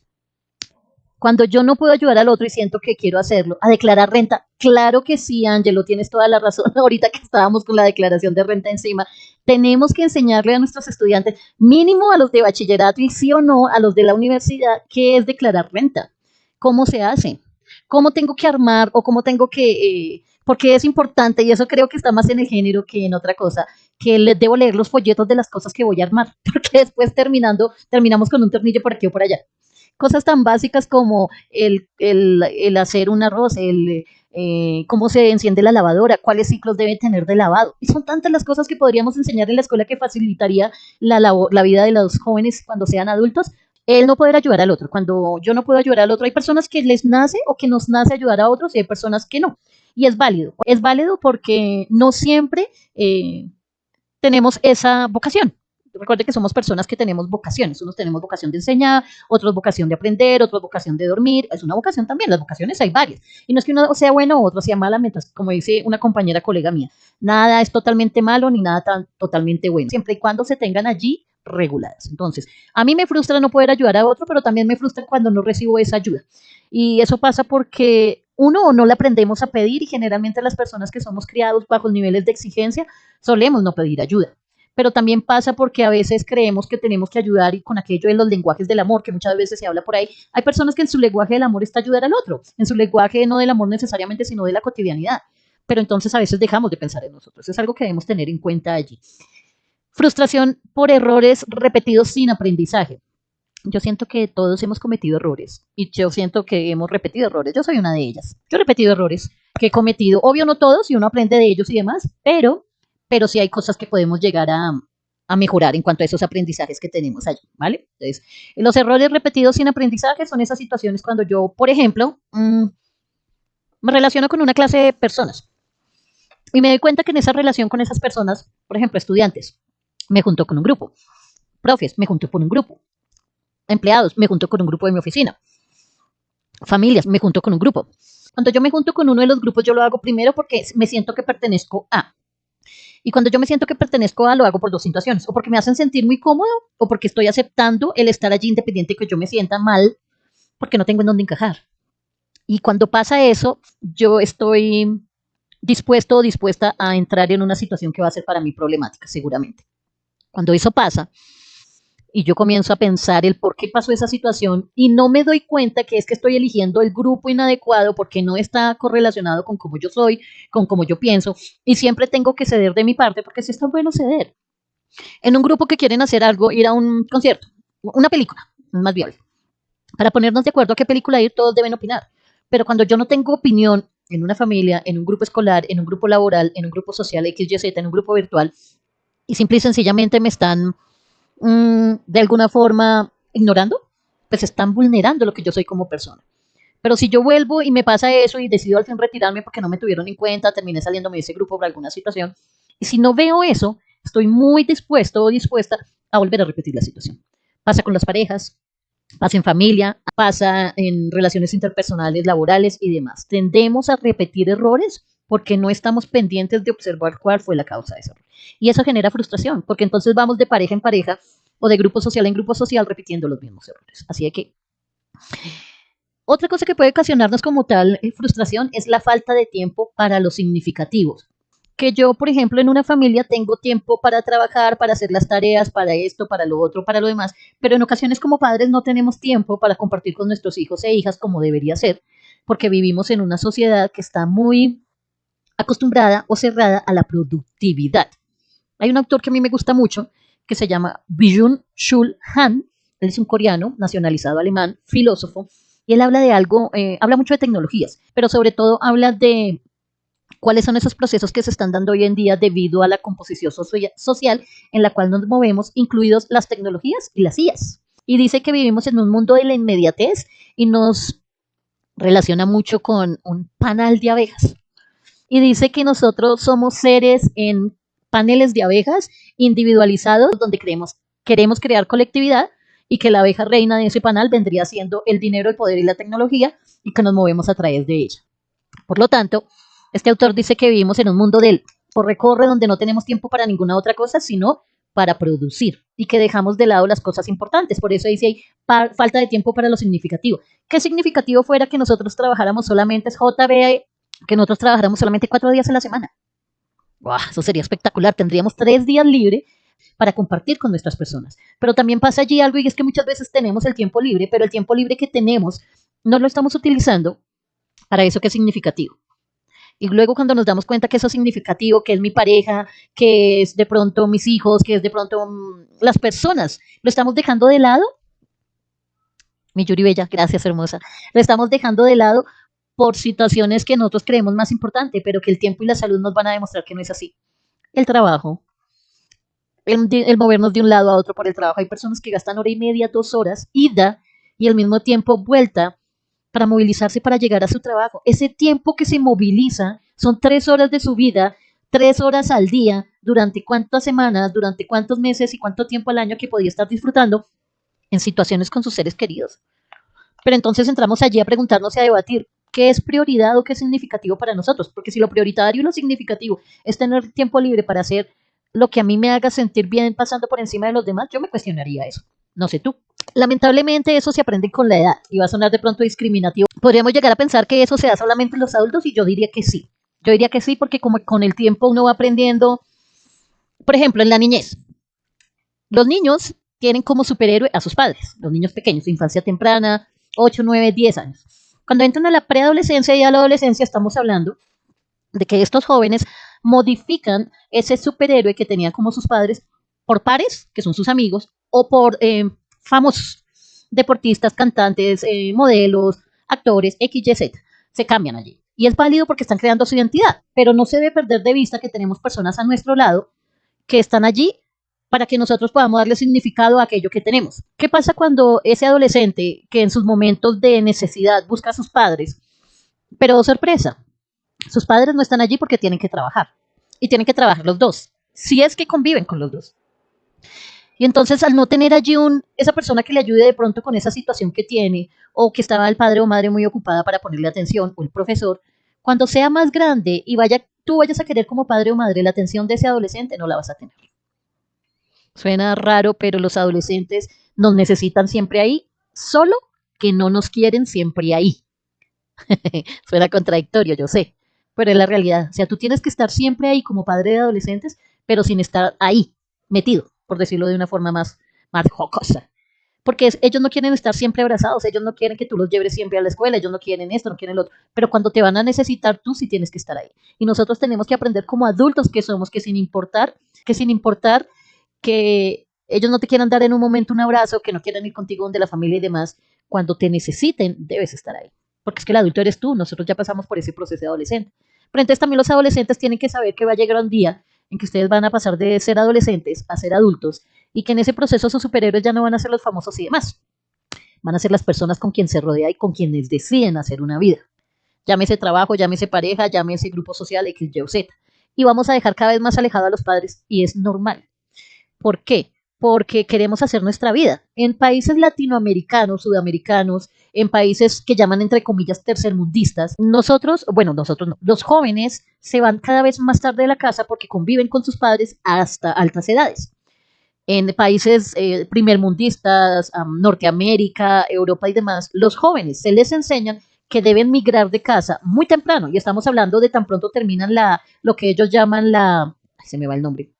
Cuando yo no puedo ayudar al otro y siento que quiero hacerlo, a declarar renta, claro que sí, Ángelo, tienes toda la razón. Ahorita que estábamos con la declaración de renta encima, tenemos que enseñarle a nuestros estudiantes, mínimo a los de bachillerato y sí o no a los de la universidad, qué es declarar renta, cómo se hace, cómo tengo que armar o cómo tengo que, porque es importante y eso creo que está más en el género que en otra cosa, que les debo leer los folletos de las cosas que voy a armar, porque después terminamos con un tornillo por aquí o por allá. Cosas tan básicas como el hacer un arroz, cómo se enciende la lavadora, cuáles ciclos debe tener de lavado. Y son tantas las cosas que podríamos enseñar en la escuela que facilitaría la vida de los jóvenes cuando sean adultos. El no poder ayudar al otro. Cuando yo no puedo ayudar al otro, hay personas que les nace o que nos nace ayudar a otros y hay personas que no. Y es válido. Es válido porque no siempre tenemos esa vocación. Recuerde que somos personas que tenemos vocaciones. Unos tenemos vocación de enseñar, otros vocación de aprender, otros vocación de dormir. Es una vocación también. Las vocaciones hay varias. Y no es que uno sea bueno o otro sea mala, mientras, como dice una compañera colega mía, nada es totalmente malo ni nada totalmente bueno. Siempre y cuando se tengan allí reguladas. Entonces, a mí me frustra no poder ayudar a otro, pero también me frustra cuando no recibo esa ayuda. Y eso pasa porque uno o no le aprendemos a pedir y generalmente las personas que somos criados bajo niveles de exigencia solemos no pedir ayuda. Pero también pasa porque a veces creemos que tenemos que ayudar y con aquello de los lenguajes del amor, que muchas veces se habla por ahí, hay personas que en su lenguaje del amor está ayudar al otro, en su lenguaje no del amor necesariamente, sino de la cotidianidad. Pero entonces a veces dejamos de pensar en nosotros. Es algo que debemos tener en cuenta allí. Frustración por errores repetidos sin aprendizaje. Yo siento que todos hemos cometido errores y yo siento que hemos repetido errores. Yo soy una de ellas. Yo he repetido errores que he cometido. Obvio no todos y uno aprende de ellos y demás, pero sí hay cosas que podemos llegar a mejorar en cuanto a esos aprendizajes que tenemos allí, ¿vale? Entonces, los errores repetidos sin aprendizaje son esas situaciones cuando yo, por ejemplo, me relaciono con una clase de personas y me doy cuenta que en esa relación con esas personas, por ejemplo, estudiantes, me junto con un grupo, profes, me junto con un grupo, empleados, me junto con un grupo de mi oficina, familias, me junto con un grupo. Cuando yo me junto con uno de los grupos, yo lo hago primero porque me siento que pertenezco a. Y cuando yo me siento que pertenezco a, lo hago por dos situaciones. O porque me hacen sentir muy cómodo, o porque estoy aceptando el estar allí independiente que yo me sienta mal, porque no tengo en dónde encajar. Y cuando pasa eso, yo estoy dispuesto o dispuesta a entrar en una situación que va a ser para mí problemática, seguramente. Cuando eso pasa, y yo comienzo a pensar el por qué pasó esa situación y no me doy cuenta que es que estoy eligiendo el grupo inadecuado porque no está correlacionado con cómo yo soy, con cómo yo pienso y siempre tengo que ceder de mi parte porque sí está bueno ceder. En un grupo que quieren hacer algo, ir a un concierto, una película, más viable. Para ponernos de acuerdo a qué película ir, todos deben opinar. Pero cuando yo no tengo opinión en una familia, en un grupo escolar, en un grupo laboral, en un grupo social X, Y, Z, en un grupo virtual, y simple y sencillamente me están de alguna forma ignorando, pues están vulnerando lo que yo soy como persona. Pero si yo vuelvo y me pasa eso y decido al fin retirarme porque no me tuvieron en cuenta, terminé saliéndome de ese grupo por alguna situación, y si no veo eso, estoy muy dispuesto o dispuesta a volver a repetir la situación. Pasa con las parejas, pasa en familia, pasa en relaciones interpersonales, laborales y demás. Tendemos a repetir errores porque no estamos pendientes de observar cuál fue la causa de ese error. Y eso genera frustración, porque entonces vamos de pareja en pareja o de grupo social en grupo social repitiendo los mismos errores. Así que otra cosa que puede ocasionarnos como tal frustración es la falta de tiempo para los significativos. Que yo, por ejemplo, en una familia tengo tiempo para trabajar, para hacer las tareas, para esto, para lo otro, para lo demás, pero en ocasiones como padres no tenemos tiempo para compartir con nuestros hijos e hijas como debería ser, porque vivimos en una sociedad que está muy acostumbrada o cerrada a la productividad. Hay un autor que a mí me gusta mucho que se llama Byung-Chul Han. Él es un coreano nacionalizado alemán, filósofo, y él habla de algo, habla mucho de tecnologías, pero sobre todo habla de cuáles son esos procesos que se están dando hoy en día debido a la composición social en la cual nos movemos, incluidos las tecnologías y las IAs. Y dice que vivimos en un mundo de la inmediatez y nos relaciona mucho con un panal de abejas. Y dice que nosotros somos seres en paneles de abejas individualizados donde queremos crear colectividad y que la abeja reina de ese panal vendría siendo el dinero, el poder y la tecnología y que nos movemos a través de ella. Por lo tanto, este autor dice que vivimos en un mundo del corre-corre donde no tenemos tiempo para ninguna otra cosa, sino para producir y que dejamos de lado las cosas importantes. Por eso dice hay falta de tiempo para lo significativo. ¿Qué significativo fuera que nosotros trabajáramos solamente JB, que nosotros trabajáramos solamente 4 días a la semana? ¡Wow! Eso sería espectacular. Tendríamos 3 días libres para compartir con nuestras personas. Pero también pasa allí algo y es que muchas veces tenemos el tiempo libre, pero el tiempo libre que tenemos no lo estamos utilizando para eso que es significativo. Y luego cuando nos damos cuenta que eso es significativo, que es mi pareja, que es de pronto mis hijos, que es de pronto las personas, lo estamos dejando de lado. Mi Yuri Bella, gracias hermosa. Lo estamos dejando de lado por situaciones que nosotros creemos más importante, pero que el tiempo y la salud nos van a demostrar que no es así. El trabajo, el movernos de un lado a otro por el trabajo. Hay personas que gastan 1 hora y media, 2 horas, ida, y al mismo tiempo vuelta para movilizarse para llegar a su trabajo. Ese tiempo que se moviliza son 3 horas de su vida, 3 horas al día, durante cuántas semanas, durante cuántos meses y cuánto tiempo al año que podía estar disfrutando en situaciones con sus seres queridos. Pero entonces entramos allí a preguntarnos y a debatir qué es prioridad o qué es significativo para nosotros, porque si lo prioritario y lo significativo es tener tiempo libre para hacer lo que a mí me haga sentir bien pasando por encima de los demás, yo me cuestionaría eso. No sé tú. Lamentablemente eso se aprende con la edad y va a sonar de pronto discriminativo. Podríamos llegar a pensar que eso se da solamente en los adultos y yo diría que sí. Yo diría que sí porque como con el tiempo uno va aprendiendo, por ejemplo, en la niñez. Los niños tienen como superhéroe a sus padres, los niños pequeños, de infancia temprana, 8, 9, 10 años. Cuando entran a la preadolescencia y a la adolescencia estamos hablando de que estos jóvenes modifican ese superhéroe que tenían como sus padres por pares, que son sus amigos, o por famosos deportistas, cantantes, modelos, actores, X, Y, Z. Se cambian allí. Y es válido porque están creando su identidad, pero no se debe perder de vista que tenemos personas a nuestro lado que están allí para que nosotros podamos darle significado a aquello que tenemos. ¿Qué pasa cuando ese adolescente que en sus momentos de necesidad busca a sus padres, pero sorpresa, sus padres no están allí porque tienen que trabajar y tienen que trabajar los dos, si es que conviven con los dos? Y entonces al no tener allí esa persona que le ayude de pronto con esa situación que tiene o que estaba el padre o madre muy ocupada para ponerle atención o el profesor, cuando sea más grande y tú vayas a querer como padre o madre la atención de ese adolescente, no la vas a tener. Suena raro, pero los adolescentes nos necesitan siempre ahí, solo que no nos quieren siempre ahí. Suena contradictorio, yo sé, pero es la realidad. O sea, tú tienes que estar siempre ahí como padre de adolescentes, pero sin estar ahí, metido, por decirlo de una forma más jocosa. Porque ellos no quieren estar siempre abrazados, ellos no quieren que tú los lleves siempre a la escuela, ellos no quieren esto, no quieren lo otro. Pero cuando te van a necesitar, tú sí tienes que estar ahí. Y nosotros tenemos que aprender como adultos que somos, que sin importar que ellos no te quieran dar en un momento un abrazo, que no quieran ir contigo donde la familia y demás, cuando te necesiten, debes estar ahí. Porque es que el adulto eres tú, nosotros ya pasamos por ese proceso de adolescente. Pero entonces también los adolescentes tienen que saber que va a llegar un día en que ustedes van a pasar de ser adolescentes a ser adultos y que en ese proceso sus superhéroes ya no van a ser los famosos y demás. Van a ser las personas con quien se rodea y con quienes deciden hacer una vida. Llámese trabajo, llámese pareja, llámese grupo social, X, Y o Z. Y vamos a dejar cada vez más alejado a los padres y es normal. ¿Por qué? Porque queremos hacer nuestra vida. En países latinoamericanos, sudamericanos, en países que llaman entre comillas tercermundistas, nosotros no, los jóvenes se van cada vez más tarde de la casa porque conviven con sus padres hasta altas edades. En países primermundistas, Norteamérica, Europa y demás, los jóvenes se les enseñan que deben migrar de casa muy temprano, y estamos hablando de tan pronto terminan lo que ellos llaman se me va el nombre,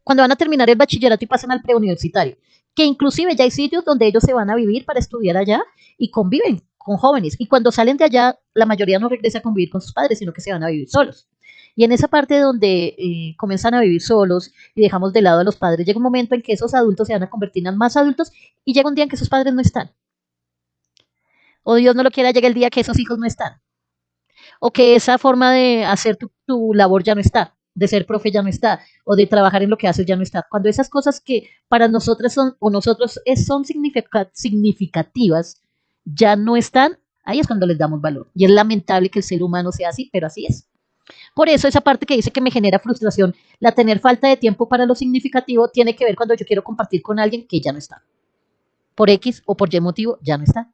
cuando van a terminar el bachillerato y pasan al preuniversitario, que inclusive ya hay sitios donde ellos se van a vivir para estudiar allá y conviven con jóvenes, y cuando salen de allá, la mayoría no regresa a convivir con sus padres, sino que se van a vivir solos. Y en esa parte donde comienzan a vivir solos y dejamos de lado a los padres, llega un momento en que esos adultos se van a convertir en más adultos y llega un día en que esos padres no están. O Dios no lo quiera, llega el día que esos hijos no están. O que esa forma de hacer tu labor ya no está, de ser profe ya no está, o de trabajar en lo que haces ya no está. Cuando esas cosas que para nosotras son, o nosotros son significativas, ya no están, ahí es cuando les damos valor. Y es lamentable que el ser humano sea así, pero así es. Por eso esa parte que dice que me genera frustración, la tener falta de tiempo para lo significativo, tiene que ver cuando yo quiero compartir con alguien que ya no está. Por X o por Y motivo, ya no está.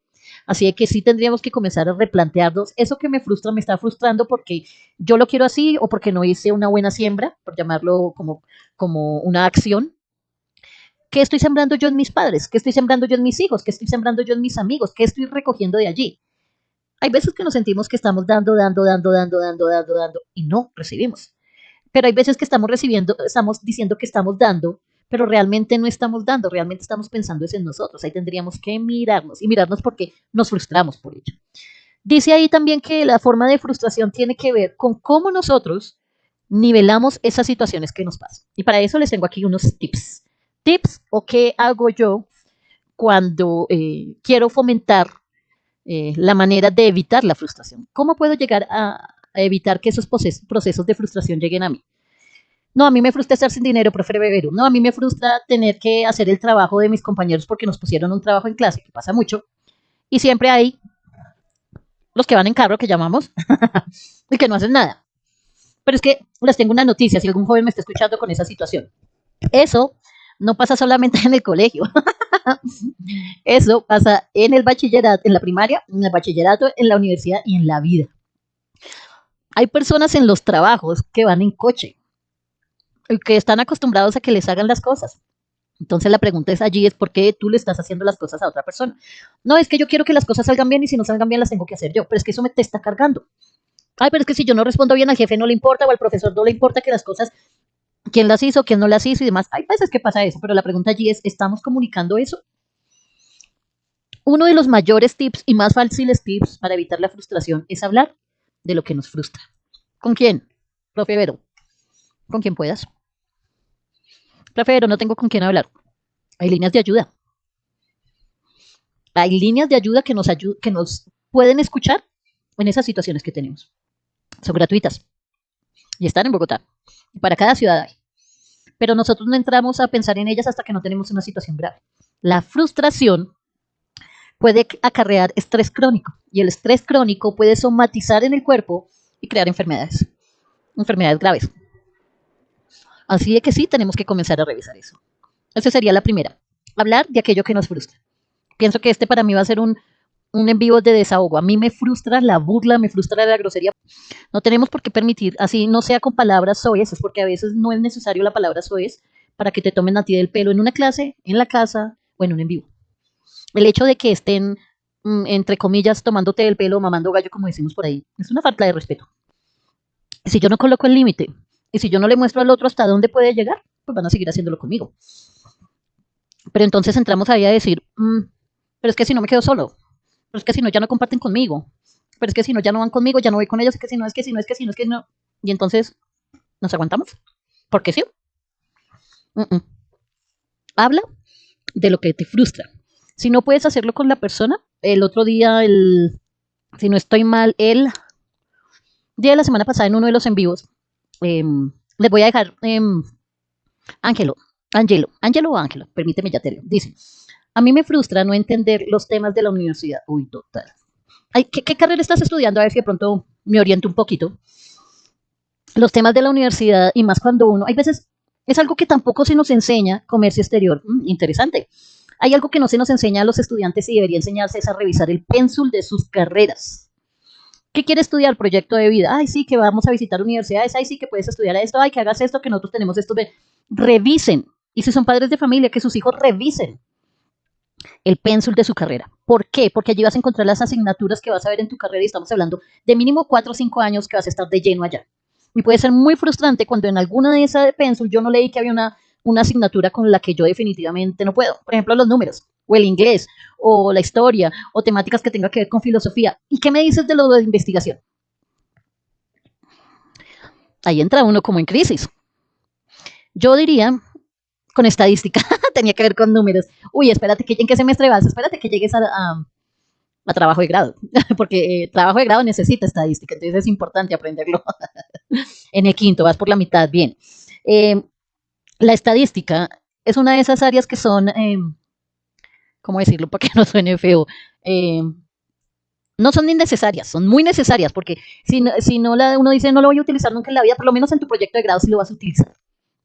Así que sí tendríamos que comenzar a replantearnos, eso que me frustra, me está frustrando porque yo lo quiero así o porque no hice una buena siembra, por llamarlo como una acción. ¿Qué estoy sembrando yo en mis padres? ¿Qué estoy sembrando yo en mis hijos? ¿Qué estoy sembrando yo en mis amigos? ¿Qué estoy recogiendo de allí? Hay veces que nos sentimos que estamos dando y no recibimos. Pero hay veces que estamos recibiendo, estamos diciendo que estamos dando, pero realmente no estamos dando, realmente estamos pensando es en nosotros. Ahí tendríamos que mirarnos y mirarnos porque nos frustramos por ello. Dice ahí también que la forma de frustración tiene que ver con cómo nosotros nivelamos esas situaciones que nos pasan. Y para eso les tengo aquí unos tips. Tips o qué hago yo cuando quiero fomentar la manera de evitar la frustración. ¿Cómo puedo llegar a evitar que esos procesos de frustración lleguen a mí? No, a mí me frustra estar sin dinero, profe Bebero. No, a mí me frustra tener que hacer el trabajo de mis compañeros porque nos pusieron un trabajo en clase, que pasa mucho. Y siempre hay los que van en carro, que llamamos, y que no hacen nada. Pero es que les tengo una noticia, si algún joven me está escuchando con esa situación. Eso no pasa solamente en el colegio. Eso pasa en el bachillerato, en la primaria, en el bachillerato, en la universidad y en la vida. Hay personas en los trabajos que van en coche, que están acostumbrados a que les hagan las cosas. Entonces la pregunta es allí es por qué tú le estás haciendo las cosas a otra persona. No, es que yo quiero que las cosas salgan bien y si no salgan bien las tengo que hacer yo, pero es que eso me te está cargando. Ay, pero es que si yo no respondo bien al jefe no le importa o al profesor no le importa que las cosas, quién las hizo, quién no las hizo y demás. Hay veces que pasa eso, pero la pregunta allí es, ¿estamos comunicando eso? Uno de los mayores tips y más fáciles tips para evitar la frustración es hablar de lo que nos frustra. ¿Con quién? Profe Vero, con quien puedas. Profe Vero, no tengo con quién hablar. Hay líneas de ayuda. Hay líneas de ayuda que nos pueden escuchar en esas situaciones que tenemos. Son gratuitas y están en Bogotá. Para cada ciudad hay. Pero nosotros no entramos a pensar en ellas hasta que no tenemos una situación grave. La frustración puede acarrear estrés crónico y el estrés crónico puede somatizar en el cuerpo y crear enfermedades graves. Así de que sí, tenemos que comenzar a revisar eso. Esa sería la primera. Hablar de aquello que nos frustra. Pienso que este para mí va a ser un en vivo de desahogo. A mí me frustra la burla, me frustra la grosería. No tenemos por qué permitir, así no sea con palabras soez, es porque a veces no es necesario la palabra soez para que te tomen a ti del pelo en una clase, en la casa o en un en vivo. El hecho de que estén, entre comillas, tomándote del pelo, mamando gallo, como decimos por ahí, es una falta de respeto. Si yo no coloco el límite y si yo no le muestro al otro hasta dónde puede llegar, pues van a seguir haciéndolo conmigo. Pero entonces entramos ahí a decir, pero es que si no me quedo solo, pero es que si no ya no comparten conmigo, pero es que si no ya no van conmigo, ya no voy con ellos, es que si no, es que si no, es que si no, es que no. Y entonces nos aguantamos. ¿Por qué sí? Habla de lo que te frustra. Si no puedes hacerlo con la persona, el otro día, si no estoy mal, el día de la semana pasada en uno de los en vivos, les voy a dejar Ángelo, Ángelo o Ángelo, permíteme ya te leo. Dice, a mí me frustra no entender los temas de la universidad. Uy, total. Ay, ¿qué carrera estás estudiando? A ver si de pronto me oriento un poquito. Los temas de la universidad y más cuando uno, hay veces, es algo que tampoco se nos enseña, comercio exterior. Interesante. Hay algo que no se nos enseña a los estudiantes y debería enseñarse es a revisar el pénsul de sus carreras. ¿Qué quiere estudiar? Proyecto de vida. Ay, sí, que vamos a visitar universidades. Ay, sí, que puedes estudiar esto. Ay, que hagas esto, que nosotros tenemos esto. Revisen. Y si son padres de familia, que sus hijos revisen el pénsul de su carrera. ¿Por qué? Porque allí vas a encontrar las asignaturas que vas a ver en tu carrera y estamos hablando de mínimo 4 o 5 años que vas a estar de lleno allá. Y puede ser muy frustrante cuando en alguna de esas de pénsul yo no leí que había una asignatura con la que yo definitivamente no puedo. Por ejemplo, los números, o el inglés, o la historia, o temáticas que tengan que ver con filosofía. ¿Y qué me dices de lo de investigación? Ahí entra uno como en crisis. Yo diría, con estadística, tenía que ver con números. Uy, espérate, ¿en qué semestre vas? Espérate que llegues a trabajo de grado, porque trabajo de grado necesita estadística, entonces es importante aprenderlo. En el quinto, vas por la mitad, bien. La estadística es una de esas áreas que son, ¿cómo decirlo para que no suene feo? No son innecesarias, son muy necesarias, porque si no uno dice no lo voy a utilizar nunca en la vida, por lo menos en tu proyecto de grado sí lo vas a utilizar.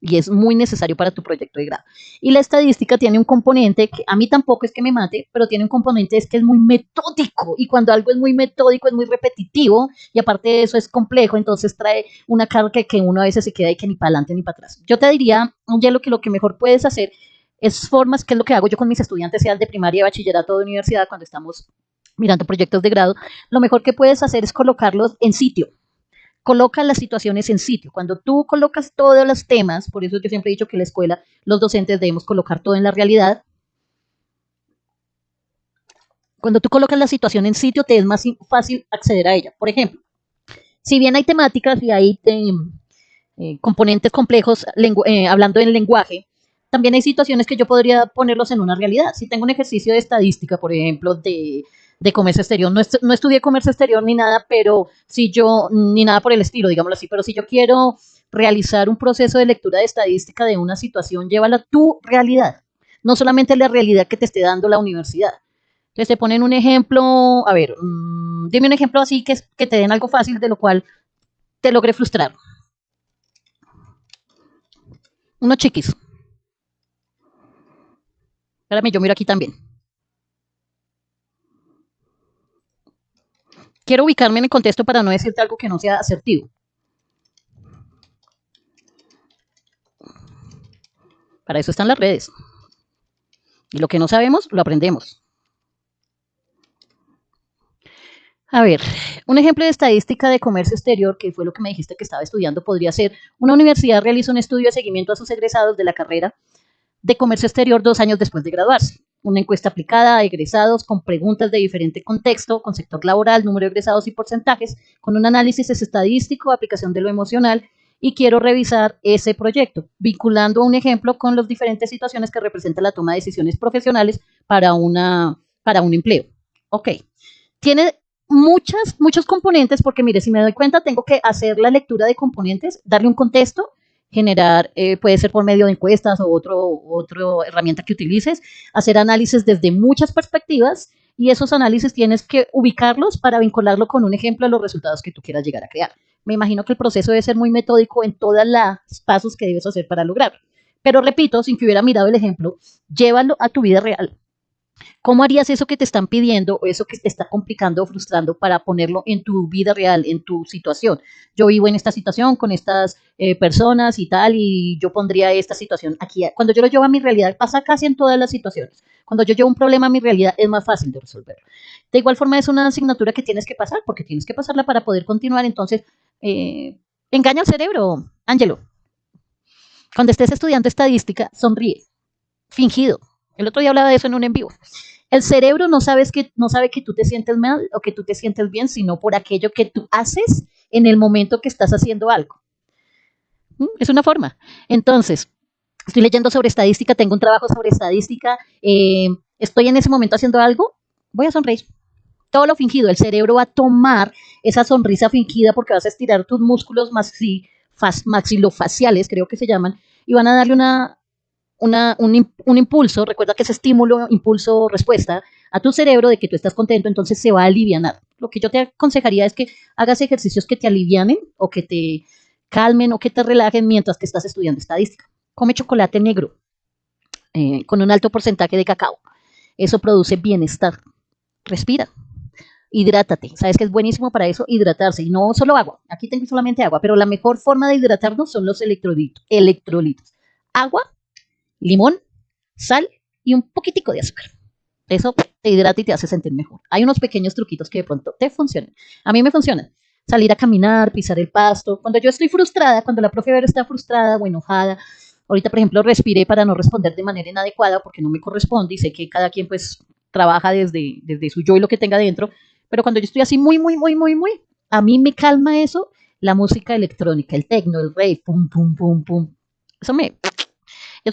Y es muy necesario para tu proyecto de grado. Y la estadística tiene un componente que a mí tampoco es que me mate, pero tiene un componente es que es muy metódico. Y cuando algo es muy metódico, es muy repetitivo, y aparte de eso es complejo, entonces trae una carga que uno a veces se queda ahí que ni para adelante ni para atrás. Yo te diría, Angelo, que lo que mejor puedes hacer es formas, que es lo que hago yo con mis estudiantes, sea de primaria, bachillerato, de universidad, cuando estamos mirando proyectos de grado, lo mejor que puedes hacer es colocarlos en sitio. Coloca las situaciones en sitio. Cuando tú colocas todos los temas, por eso yo siempre he dicho que en la escuela los docentes debemos colocar todo en la realidad. Cuando tú colocas la situación en sitio, te es más fácil acceder a ella. Por ejemplo, si bien hay temáticas y hay componentes complejos hablando en lenguaje, también hay situaciones que yo podría ponerlos en una realidad. Si tengo un ejercicio de estadística, por ejemplo, de comercio exterior, no estudié comercio exterior ni nada, pero si yo, ni nada por el estilo, digámoslo así, pero si yo quiero realizar un proceso de lectura de estadística de una situación, llévala a tu realidad, no solamente la realidad que te esté dando la universidad. Entonces te ponen un ejemplo, a ver, dime un ejemplo así que te den algo fácil de lo cual te logre frustrar. Unos chiquis. Espérame, yo miro aquí también. Quiero ubicarme en el contexto para no decirte algo que no sea asertivo. Para eso están las redes. Y lo que no sabemos, lo aprendemos. A ver, un ejemplo de estadística de comercio exterior, que fue lo que me dijiste que estaba estudiando, podría ser: una universidad realiza un estudio de seguimiento a sus egresados de la carrera de comercio exterior 2 años después de graduarse. Una encuesta aplicada a egresados con preguntas de diferente contexto, con sector laboral, número de egresados y porcentajes, con un análisis estadístico, aplicación de lo emocional, y quiero revisar ese proyecto, vinculando un ejemplo con las diferentes situaciones que representa la toma de decisiones profesionales para un empleo. Ok. Tiene muchos componentes, porque mire, si me doy cuenta, tengo que hacer la lectura de componentes, darle un contexto, generar, puede ser por medio de encuestas o otra herramienta que utilices, hacer análisis desde muchas perspectivas, y esos análisis tienes que ubicarlos para vincularlo con un ejemplo de los resultados que tú quieras llegar a crear. Me imagino que el proceso debe ser muy metódico en todos los pasos que debes hacer para lograrlo. Pero repito, sin que hubiera mirado el ejemplo, llévalo a tu vida real. ¿Cómo harías eso que te están pidiendo o eso que te está complicando o frustrando para ponerlo en tu vida real, en tu situación? Yo vivo en esta situación con estas personas y tal, y yo pondría esta situación aquí. Cuando yo lo llevo a mi realidad, pasa casi en todas las situaciones. Cuando yo llevo un problema a mi realidad, es más fácil de resolverlo. De igual forma, es una asignatura que tienes que pasar, porque tienes que pasarla para poder continuar. Entonces, engaña al cerebro, Ángelo. Cuando estés estudiando estadística, sonríe, fingido. El otro día hablaba de eso en un en vivo. El cerebro no sabe que tú te sientes mal o que tú te sientes bien, sino por aquello que tú haces en el momento que estás haciendo algo. Es una forma. Entonces, Estoy leyendo sobre estadística, tengo un trabajo sobre estadística, estoy en ese momento haciendo algo, voy a sonreír. Todo lo fingido, el cerebro va a tomar esa sonrisa fingida porque vas a estirar tus músculos maxilofaciales, creo que se llaman, y van a darle un impulso, recuerda que ese estímulo, impulso, respuesta a tu cerebro de que tú estás contento, entonces se va a alivianar. Lo que yo te aconsejaría es que hagas ejercicios que te alivianen o que te calmen o que te relajen mientras que estás estudiando estadística. Come chocolate negro con un alto porcentaje de cacao. Eso produce bienestar. Respira. Hidrátate. ¿Sabes que es buenísimo para eso? Hidratarse. Y no solo agua. Aquí tengo solamente agua, pero la mejor forma de hidratarnos son los electrolitos. Agua, limón, sal y un poquitico de azúcar. Eso te hidrata y te hace sentir mejor. Hay unos pequeños truquitos que de pronto te funcionan. A mí me funcionan. Salir a caminar, pisar el pasto. Cuando yo estoy frustrada, cuando la profe Vero está frustrada o enojada, ahorita, por ejemplo, respiré para no responder de manera inadecuada porque no me corresponde y sé que cada quien pues trabaja desde su yo y lo que tenga dentro. Pero cuando yo estoy así muy, a mí me calma eso, la música electrónica, el techno, el rave, pum, pum, pum, pum. Eso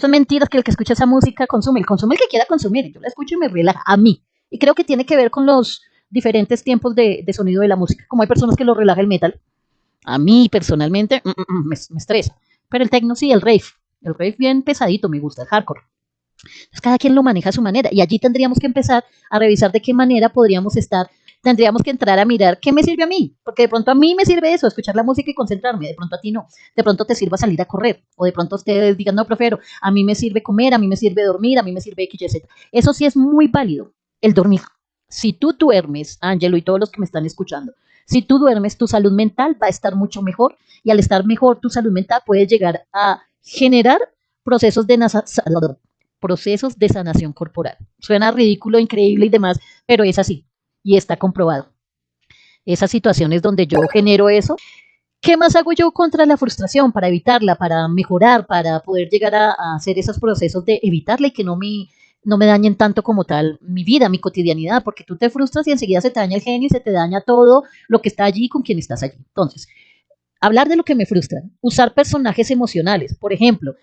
son mentiras que el que escucha esa música consume el que quiera consumir. Yo la escucho y me relaja a mí. Y creo que tiene que ver con los diferentes tiempos de sonido de la música. Como hay personas que lo relaja el metal, a mí personalmente me estresa. Pero el techno sí, el rave bien pesadito, me gusta, el hardcore. Entonces cada quien lo maneja a su manera y allí tendríamos que empezar a revisar de qué manera podríamos estar, tendríamos que entrar a mirar qué me sirve a mí, porque de pronto a mí me sirve eso, escuchar la música y concentrarme, de pronto a ti no, de pronto te sirva salir a correr, o de pronto ustedes digan, no, profero, a mí me sirve comer, a mí me sirve dormir, a mí me sirve X, Y, Z. Eso sí es muy válido, el dormir. Si tú duermes, Ángelo y todos los que me están escuchando, si tú duermes, tu salud mental va a estar mucho mejor y al estar mejor tu salud mental puede llegar a generar procesos de sanación corporal. Suena ridículo, increíble y demás, pero es así y está comprobado. Esas situaciones donde yo genero eso, ¿qué más hago yo contra la frustración para evitarla, para mejorar, para poder llegar a hacer esos procesos de evitarla y que no me dañen tanto como tal mi vida, mi cotidianidad? Porque tú te frustras y enseguida se te daña el genio y se te daña todo lo que está allí con quien estás allí. Entonces, hablar de lo que me frustra, usar personajes emocionales, por ejemplo,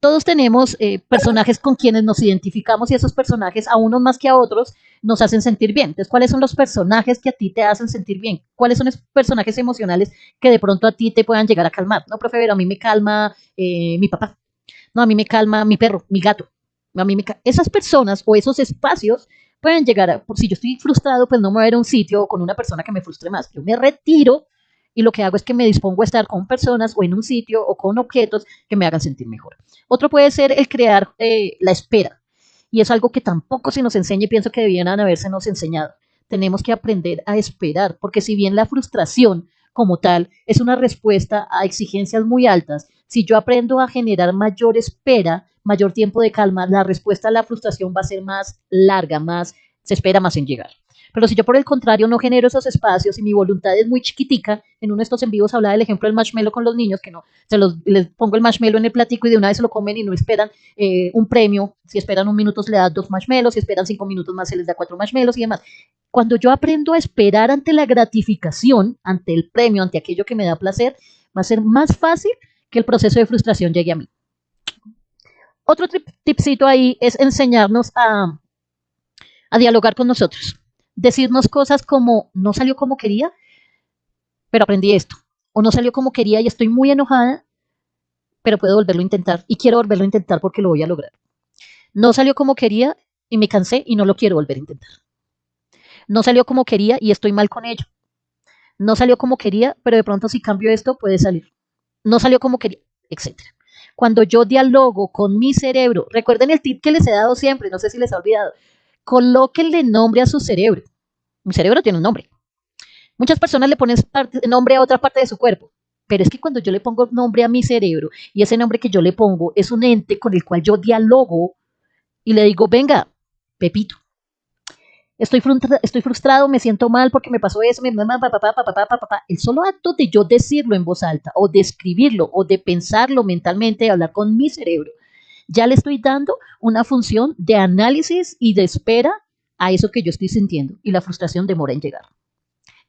todos tenemos personajes con quienes nos identificamos y esos personajes, a unos más que a otros, nos hacen sentir bien. Entonces, ¿cuáles son los personajes que a ti te hacen sentir bien? ¿Cuáles son los personajes emocionales que de pronto a ti te puedan llegar a calmar? No, profe, pero a mí me calma mi papá. No, a mí me calma mi perro, mi gato. Esas personas o esos espacios pueden llegar a, por si yo estoy frustrado, pues no me voy a ir a un sitio con una persona que me frustre más. Yo me retiro y lo que hago es que me dispongo a estar con personas o en un sitio o con objetos que me hagan sentir mejor. Otro puede ser el crear la espera. Y es algo que tampoco se nos enseña y pienso que debieran habérsenos enseñado. Tenemos que aprender a esperar, porque si bien la frustración como tal es una respuesta a exigencias muy altas, si yo aprendo a generar mayor espera, mayor tiempo de calma, la respuesta a la frustración va a ser más larga, se espera más en llegar. Pero si yo por el contrario no genero esos espacios y mi voluntad es muy chiquitica, en uno de estos en vivos hablaba del ejemplo del marshmallow con los niños, que no, les pongo el marshmallow en el platico y de una vez se lo comen y no esperan un premio. Si esperan un minuto se les da 2 marshmallows, si esperan 5 minutos más se les da 4 marshmallows y demás. Cuando yo aprendo a esperar ante la gratificación, ante el premio, ante aquello que me da placer, va a ser más fácil que el proceso de frustración llegue a mí. Otro tipcito ahí es enseñarnos a dialogar con nosotros. Decirnos cosas como, no salió como quería, pero aprendí esto. O no salió como quería y estoy muy enojada, pero puedo volverlo a intentar. Y quiero volverlo a intentar porque lo voy a lograr. No salió como quería y me cansé y no lo quiero volver a intentar. No salió como quería y estoy mal con ello. No salió como quería, pero de pronto si cambio esto puede salir. No salió como quería, etc. Cuando yo dialogo con mi cerebro, recuerden el tip que les he dado siempre, no sé si les ha olvidado, colóquenle nombre a su cerebro. Mi cerebro tiene un nombre. Muchas personas le ponen nombre a otra parte de su cuerpo, pero es que cuando yo le pongo nombre a mi cerebro y ese nombre que yo le pongo es un ente con el cual yo dialogo y le digo, venga, Pepito, estoy frustrado, me siento mal porque me pasó eso, el solo acto de yo decirlo en voz alta o de escribirlo o de pensarlo mentalmente, de hablar con mi cerebro, ya le estoy dando una función de análisis y de espera a eso que yo estoy sintiendo y la frustración demora en llegar.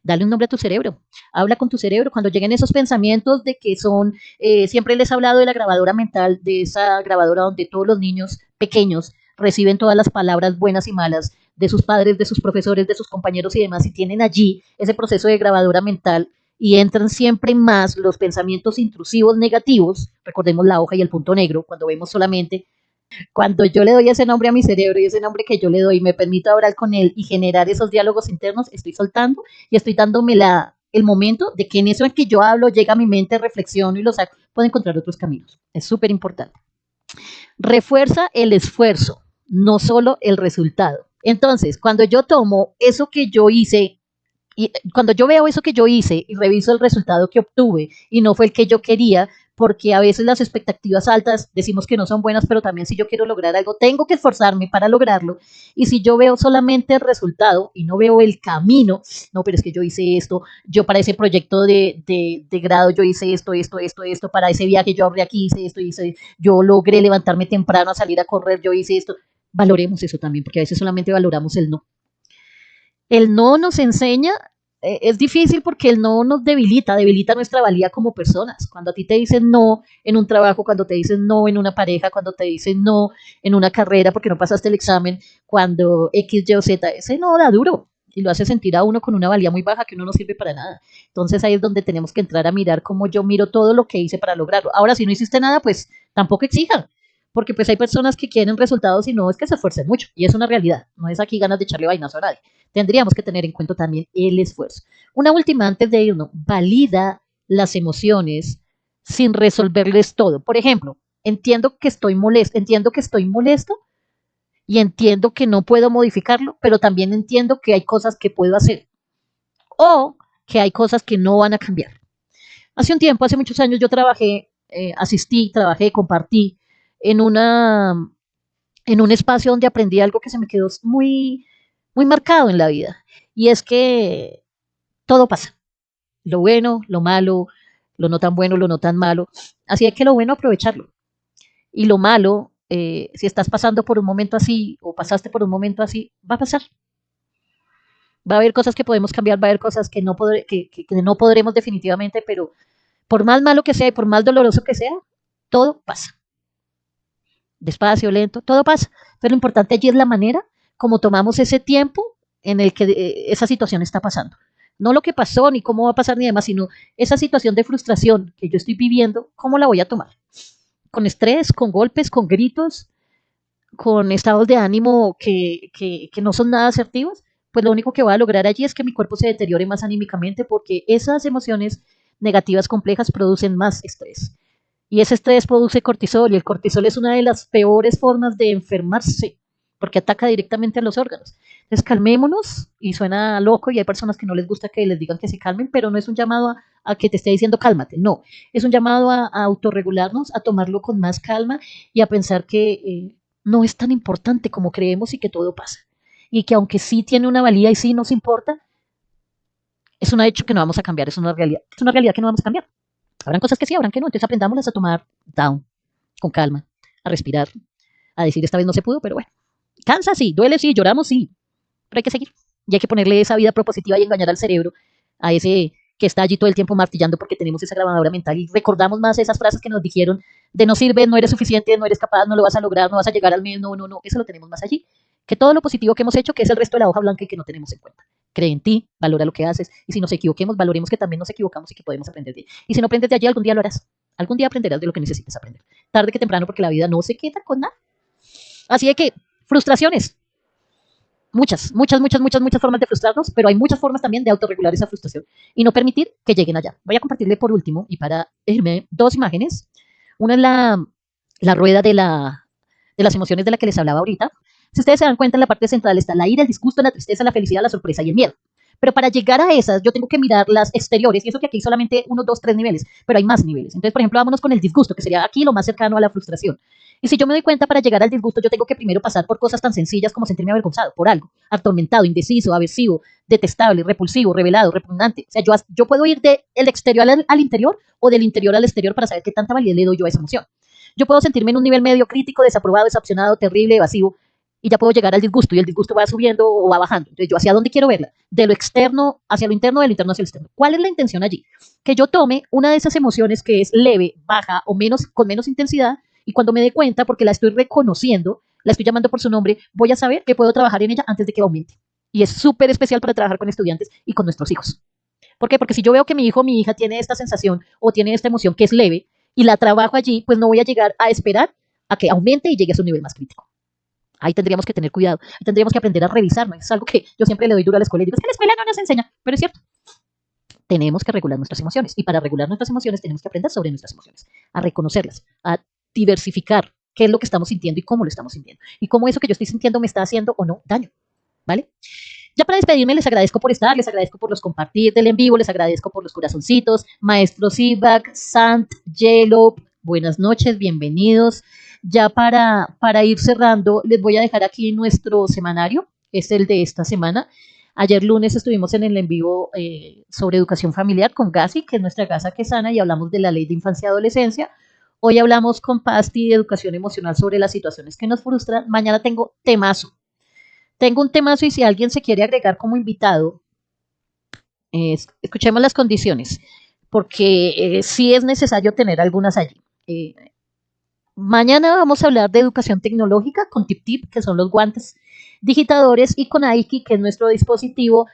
Dale un nombre a tu cerebro, habla con tu cerebro. Cuando lleguen esos pensamientos de que son, siempre les he hablado de la grabadora mental, de esa grabadora donde todos los niños pequeños reciben todas las palabras buenas y malas de sus padres, de sus profesores, de sus compañeros y demás, y tienen allí ese proceso de grabadora mental y entran siempre más los pensamientos intrusivos negativos, recordemos la hoja y el punto negro, cuando vemos solamente, cuando yo le doy ese nombre a mi cerebro y ese nombre que yo le doy me permito hablar con él y generar esos diálogos internos, estoy soltando y estoy dándome el momento de que en eso en que yo hablo llega a mi mente, reflexiono y lo saco, puedo encontrar otros caminos. Es súper importante. Refuerza el esfuerzo, no solo el resultado. Entonces, cuando yo tomo eso que yo hice y cuando yo veo eso que yo hice y reviso el resultado que obtuve y no fue el que yo quería, porque a veces las expectativas altas decimos que no son buenas, pero también si yo quiero lograr algo, tengo que esforzarme para lograrlo. Y si yo veo solamente el resultado y no veo el camino, no, pero es que yo hice esto, yo para ese proyecto de grado, yo hice esto, para ese viaje yo ahorré aquí, yo logré levantarme temprano a salir a correr, yo hice esto. Valoremos eso también, porque a veces solamente valoramos el no. El no nos enseña, es difícil porque el no nos debilita nuestra valía como personas. Cuando a ti te dicen no en un trabajo, cuando te dicen no en una pareja, cuando te dicen no en una carrera porque no pasaste el examen, cuando X, Y o Z, ese no da duro y lo hace sentir a uno con una valía muy baja que uno no sirve para nada. Entonces ahí es donde tenemos que entrar a mirar cómo yo miro todo lo que hice para lograrlo. Ahora, si no hiciste nada, pues tampoco exijan, porque pues hay personas que quieren resultados y no es que se esfuercen mucho, y es una realidad, no es aquí ganas de echarle vainazo a nadie. Tendríamos que tener en cuenta también el esfuerzo. Una última antes de irnos, valida las emociones sin resolverles todo. Por ejemplo, entiendo que estoy molesto y entiendo que no puedo modificarlo, pero también entiendo que hay cosas que puedo hacer o que hay cosas que no van a cambiar. Hace un tiempo, hace muchos años, yo trabajé, compartí en una en un espacio donde aprendí algo que se me quedó muy marcado en la vida. Y es que todo pasa. Lo bueno, lo malo, lo no tan bueno, lo no tan malo. Así es que lo bueno, aprovecharlo. Y lo malo, si estás pasando por un momento así o pasaste por un momento así, va a pasar. Va a haber cosas que podemos cambiar, va a haber cosas que no podremos definitivamente, pero por más malo que sea y por más doloroso que sea, todo pasa. Despacio, lento, todo pasa. Pero lo importante allí es la manera como tomamos ese tiempo en el que esa situación está pasando. No lo que pasó, ni cómo va a pasar, ni demás, sino esa situación de frustración que yo estoy viviendo, ¿cómo la voy a tomar? Con estrés, con golpes, con gritos, con estados de ánimo que no son nada asertivos, pues lo único que voy a lograr allí es que mi cuerpo se deteriore más anímicamente porque esas emociones negativas complejas producen más estrés. Y ese estrés produce cortisol y el cortisol es una de las peores formas de enfermarse porque ataca directamente a los órganos. Entonces calmémonos y suena loco y hay personas que no les gusta que les digan que se calmen, pero no es un llamado a que te esté diciendo cálmate, no, es un llamado a autorregularnos, a tomarlo con más calma y a pensar que no es tan importante como creemos y que todo pasa. Y que aunque sí tiene una valía y sí nos importa, es un hecho que no vamos a cambiar, es una realidad que no vamos a cambiar. Habrán cosas que sí, habrán que no. Entonces aprendámoslas a tomar down, con calma, a respirar, a decir esta vez no se pudo, pero bueno. Cansa sí, duele sí, lloramos sí, pero hay que seguir. Y hay que ponerle esa vida propositiva y engañar al cerebro, a ese que está allí todo el tiempo martillando porque tenemos esa grabadora mental y recordamos más esas frases que nos dijeron de no sirve, no eres suficiente, no eres capaz, no lo vas a lograr, no vas a llegar al mes, no, eso lo tenemos más allí. Que todo lo positivo que hemos hecho, que es el resto de la hoja blanca y que no tenemos en cuenta. Cree en ti, valora lo que haces y si nos equivoquemos, valoremos que también nos equivocamos y que podemos aprender de él. Y si no aprendes de allí, algún día lo harás. Algún día aprenderás de lo que necesitas aprender. Tarde que temprano, porque la vida no se queda con nada. Así de que, frustraciones. Muchas formas de frustrarnos, pero hay muchas formas también de autorregular esa frustración y no permitir que lleguen allá. Voy a compartirle por último y para irme dos imágenes. Una es la rueda de las emociones de la que les hablaba ahorita. Si ustedes se dan cuenta, en la parte central está la ira, el disgusto, la tristeza, la felicidad, la sorpresa y el miedo. Pero para llegar a esas, yo tengo que mirar las exteriores, y eso que aquí hay solamente 1, 2, 3 niveles, pero hay más niveles. Entonces, por ejemplo, vámonos con el disgusto, que sería aquí lo más cercano a la frustración. Y si yo me doy cuenta, para llegar al disgusto, yo tengo que primero pasar por cosas tan sencillas como sentirme avergonzado por algo, atormentado, indeciso, aversivo, detestable, repulsivo, revelado, repugnante. O sea, yo puedo ir del exterior al interior o del interior al exterior para saber qué tanta validez le doy yo a esa emoción. Yo puedo sentirme en un nivel medio crítico, desaprobado, decepcionado, terrible, evasivo, y ya puedo llegar al disgusto y el disgusto va subiendo o va bajando. Entonces, ¿yo hacia dónde quiero verla? De lo externo hacia lo interno, del interno hacia el externo. ¿Cuál es la intención allí? Que yo tome una de esas emociones que es leve, baja o menos, con menos intensidad, y cuando me dé cuenta, porque la estoy reconociendo, la estoy llamando por su nombre, voy a saber que puedo trabajar en ella antes de que aumente. Y es súper especial para trabajar con estudiantes y con nuestros hijos. ¿Por qué? Porque si yo veo que mi hijo o mi hija tiene esta sensación o tiene esta emoción que es leve y la trabajo allí, pues no voy a llegar a esperar a que aumente y llegue a su nivel más crítico. Ahí tendríamos que tener cuidado, ahí tendríamos que aprender a revisarnos. Es algo que yo siempre le doy duro a la escuela y digo, es que la escuela no nos enseña, pero es cierto. Tenemos que regular nuestras emociones y para regular nuestras emociones tenemos que aprender sobre nuestras emociones, a reconocerlas, a diversificar qué es lo que estamos sintiendo y cómo lo estamos sintiendo y cómo eso que yo estoy sintiendo me está haciendo o no daño, ¿vale? Ya para despedirme, les agradezco por estar, les agradezco por los compartir del en vivo, les agradezco por los corazoncitos, Maestro Sivak, Sant, Yellow, buenas noches, bienvenidos. Ya para ir cerrando, les voy a dejar aquí nuestro semanario, es el de esta semana. Ayer lunes estuvimos en el en vivo sobre educación familiar con Gasi, que es nuestra Gasa Quesana, y hablamos de la ley de infancia y adolescencia. Hoy hablamos con Pasti de educación emocional sobre las situaciones que nos frustran. Mañana tengo temazo. Tengo un temazo y si alguien se quiere agregar como invitado, escuchemos las condiciones, porque sí es necesario tener algunas allí. Mañana vamos a hablar de educación tecnológica con TipTip, que son los guantes digitadores, y con Aiki, que es nuestro dispositivo,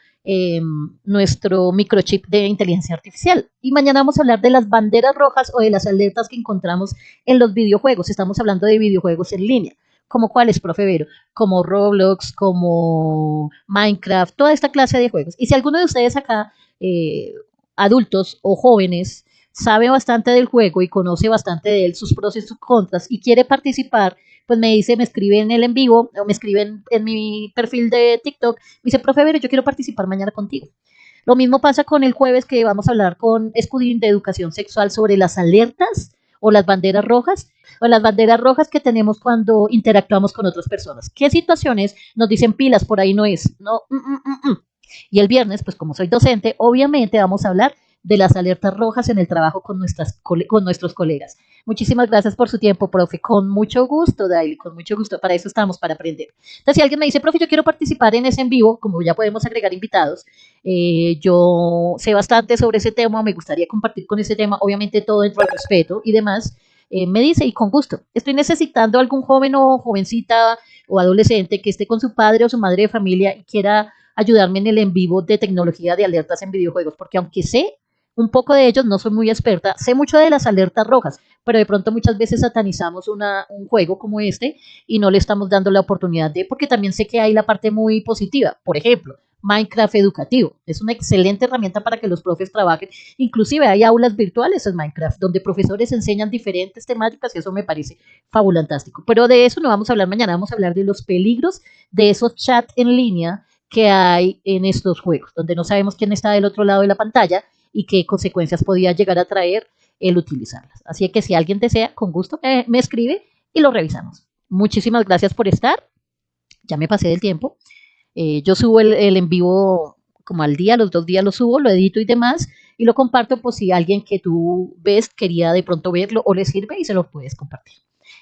nuestro microchip de inteligencia artificial. Y mañana vamos a hablar de las banderas rojas o de las alertas que encontramos en los videojuegos. Estamos hablando de videojuegos en línea. ¿Como cuáles, profe Vero? Como Roblox, como Minecraft, toda esta clase de juegos. Y si alguno de ustedes acá, adultos o jóvenes, sabe bastante del juego y conoce bastante de él, sus pros y sus contras, y quiere participar, pues me dice, me escribe en el en vivo, o me escribe en mi perfil de TikTok, me dice, profe Vero, yo quiero participar mañana contigo. Lo mismo pasa con el jueves que vamos a hablar con Escudín de educación sexual sobre las alertas o las banderas rojas, o las banderas rojas que tenemos cuando interactuamos con otras personas. ¿Qué situaciones nos dicen pilas? Por ahí no es. No, Y el viernes, pues como soy docente, obviamente vamos a hablar de las alertas rojas en el trabajo con nuestros colegas. Muchísimas gracias por su tiempo, profe. Con mucho gusto, Daily, con mucho gusto. Para eso estamos, para aprender. Entonces, si alguien me dice, profe, yo quiero participar en ese en vivo, como ya podemos agregar invitados, yo sé bastante sobre ese tema, me gustaría compartir con ese tema, obviamente todo dentro del respeto y demás, me dice y con gusto. Estoy necesitando algún joven o jovencita o adolescente que esté con su padre o su madre de familia y quiera ayudarme en el en vivo de tecnología de alertas en videojuegos, porque aunque sé un poco de ellos, no soy muy experta, sé mucho de las alertas rojas, pero de pronto muchas veces satanizamos un juego como este y no le estamos dando la oportunidad de, porque también sé que hay la parte muy positiva, por ejemplo, Minecraft educativo, es una excelente herramienta para que los profes trabajen, inclusive hay aulas virtuales en Minecraft, donde profesores enseñan diferentes temáticas y eso me parece fabulantástico, pero de eso no vamos a hablar mañana, vamos a hablar de los peligros de esos chats en línea que hay en estos juegos, donde no sabemos quién está del otro lado de la pantalla y qué consecuencias podía llegar a traer el utilizarlas. Así que si alguien desea, con gusto me escribe y lo revisamos. Muchísimas gracias por estar. Ya me pasé del tiempo. Yo subo el en vivo como al día, los 2 días lo subo, lo edito y demás, y lo comparto por si alguien que tú ves quería de pronto verlo o le sirve y se lo puedes compartir.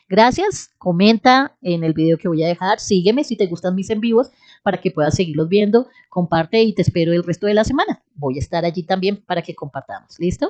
Gracias, comenta en el video que voy a dejar, sígueme si te gustan mis en vivos para que puedas seguirlos viendo, comparte y te espero el resto de la semana. Voy a estar allí también para que compartamos, ¿listo?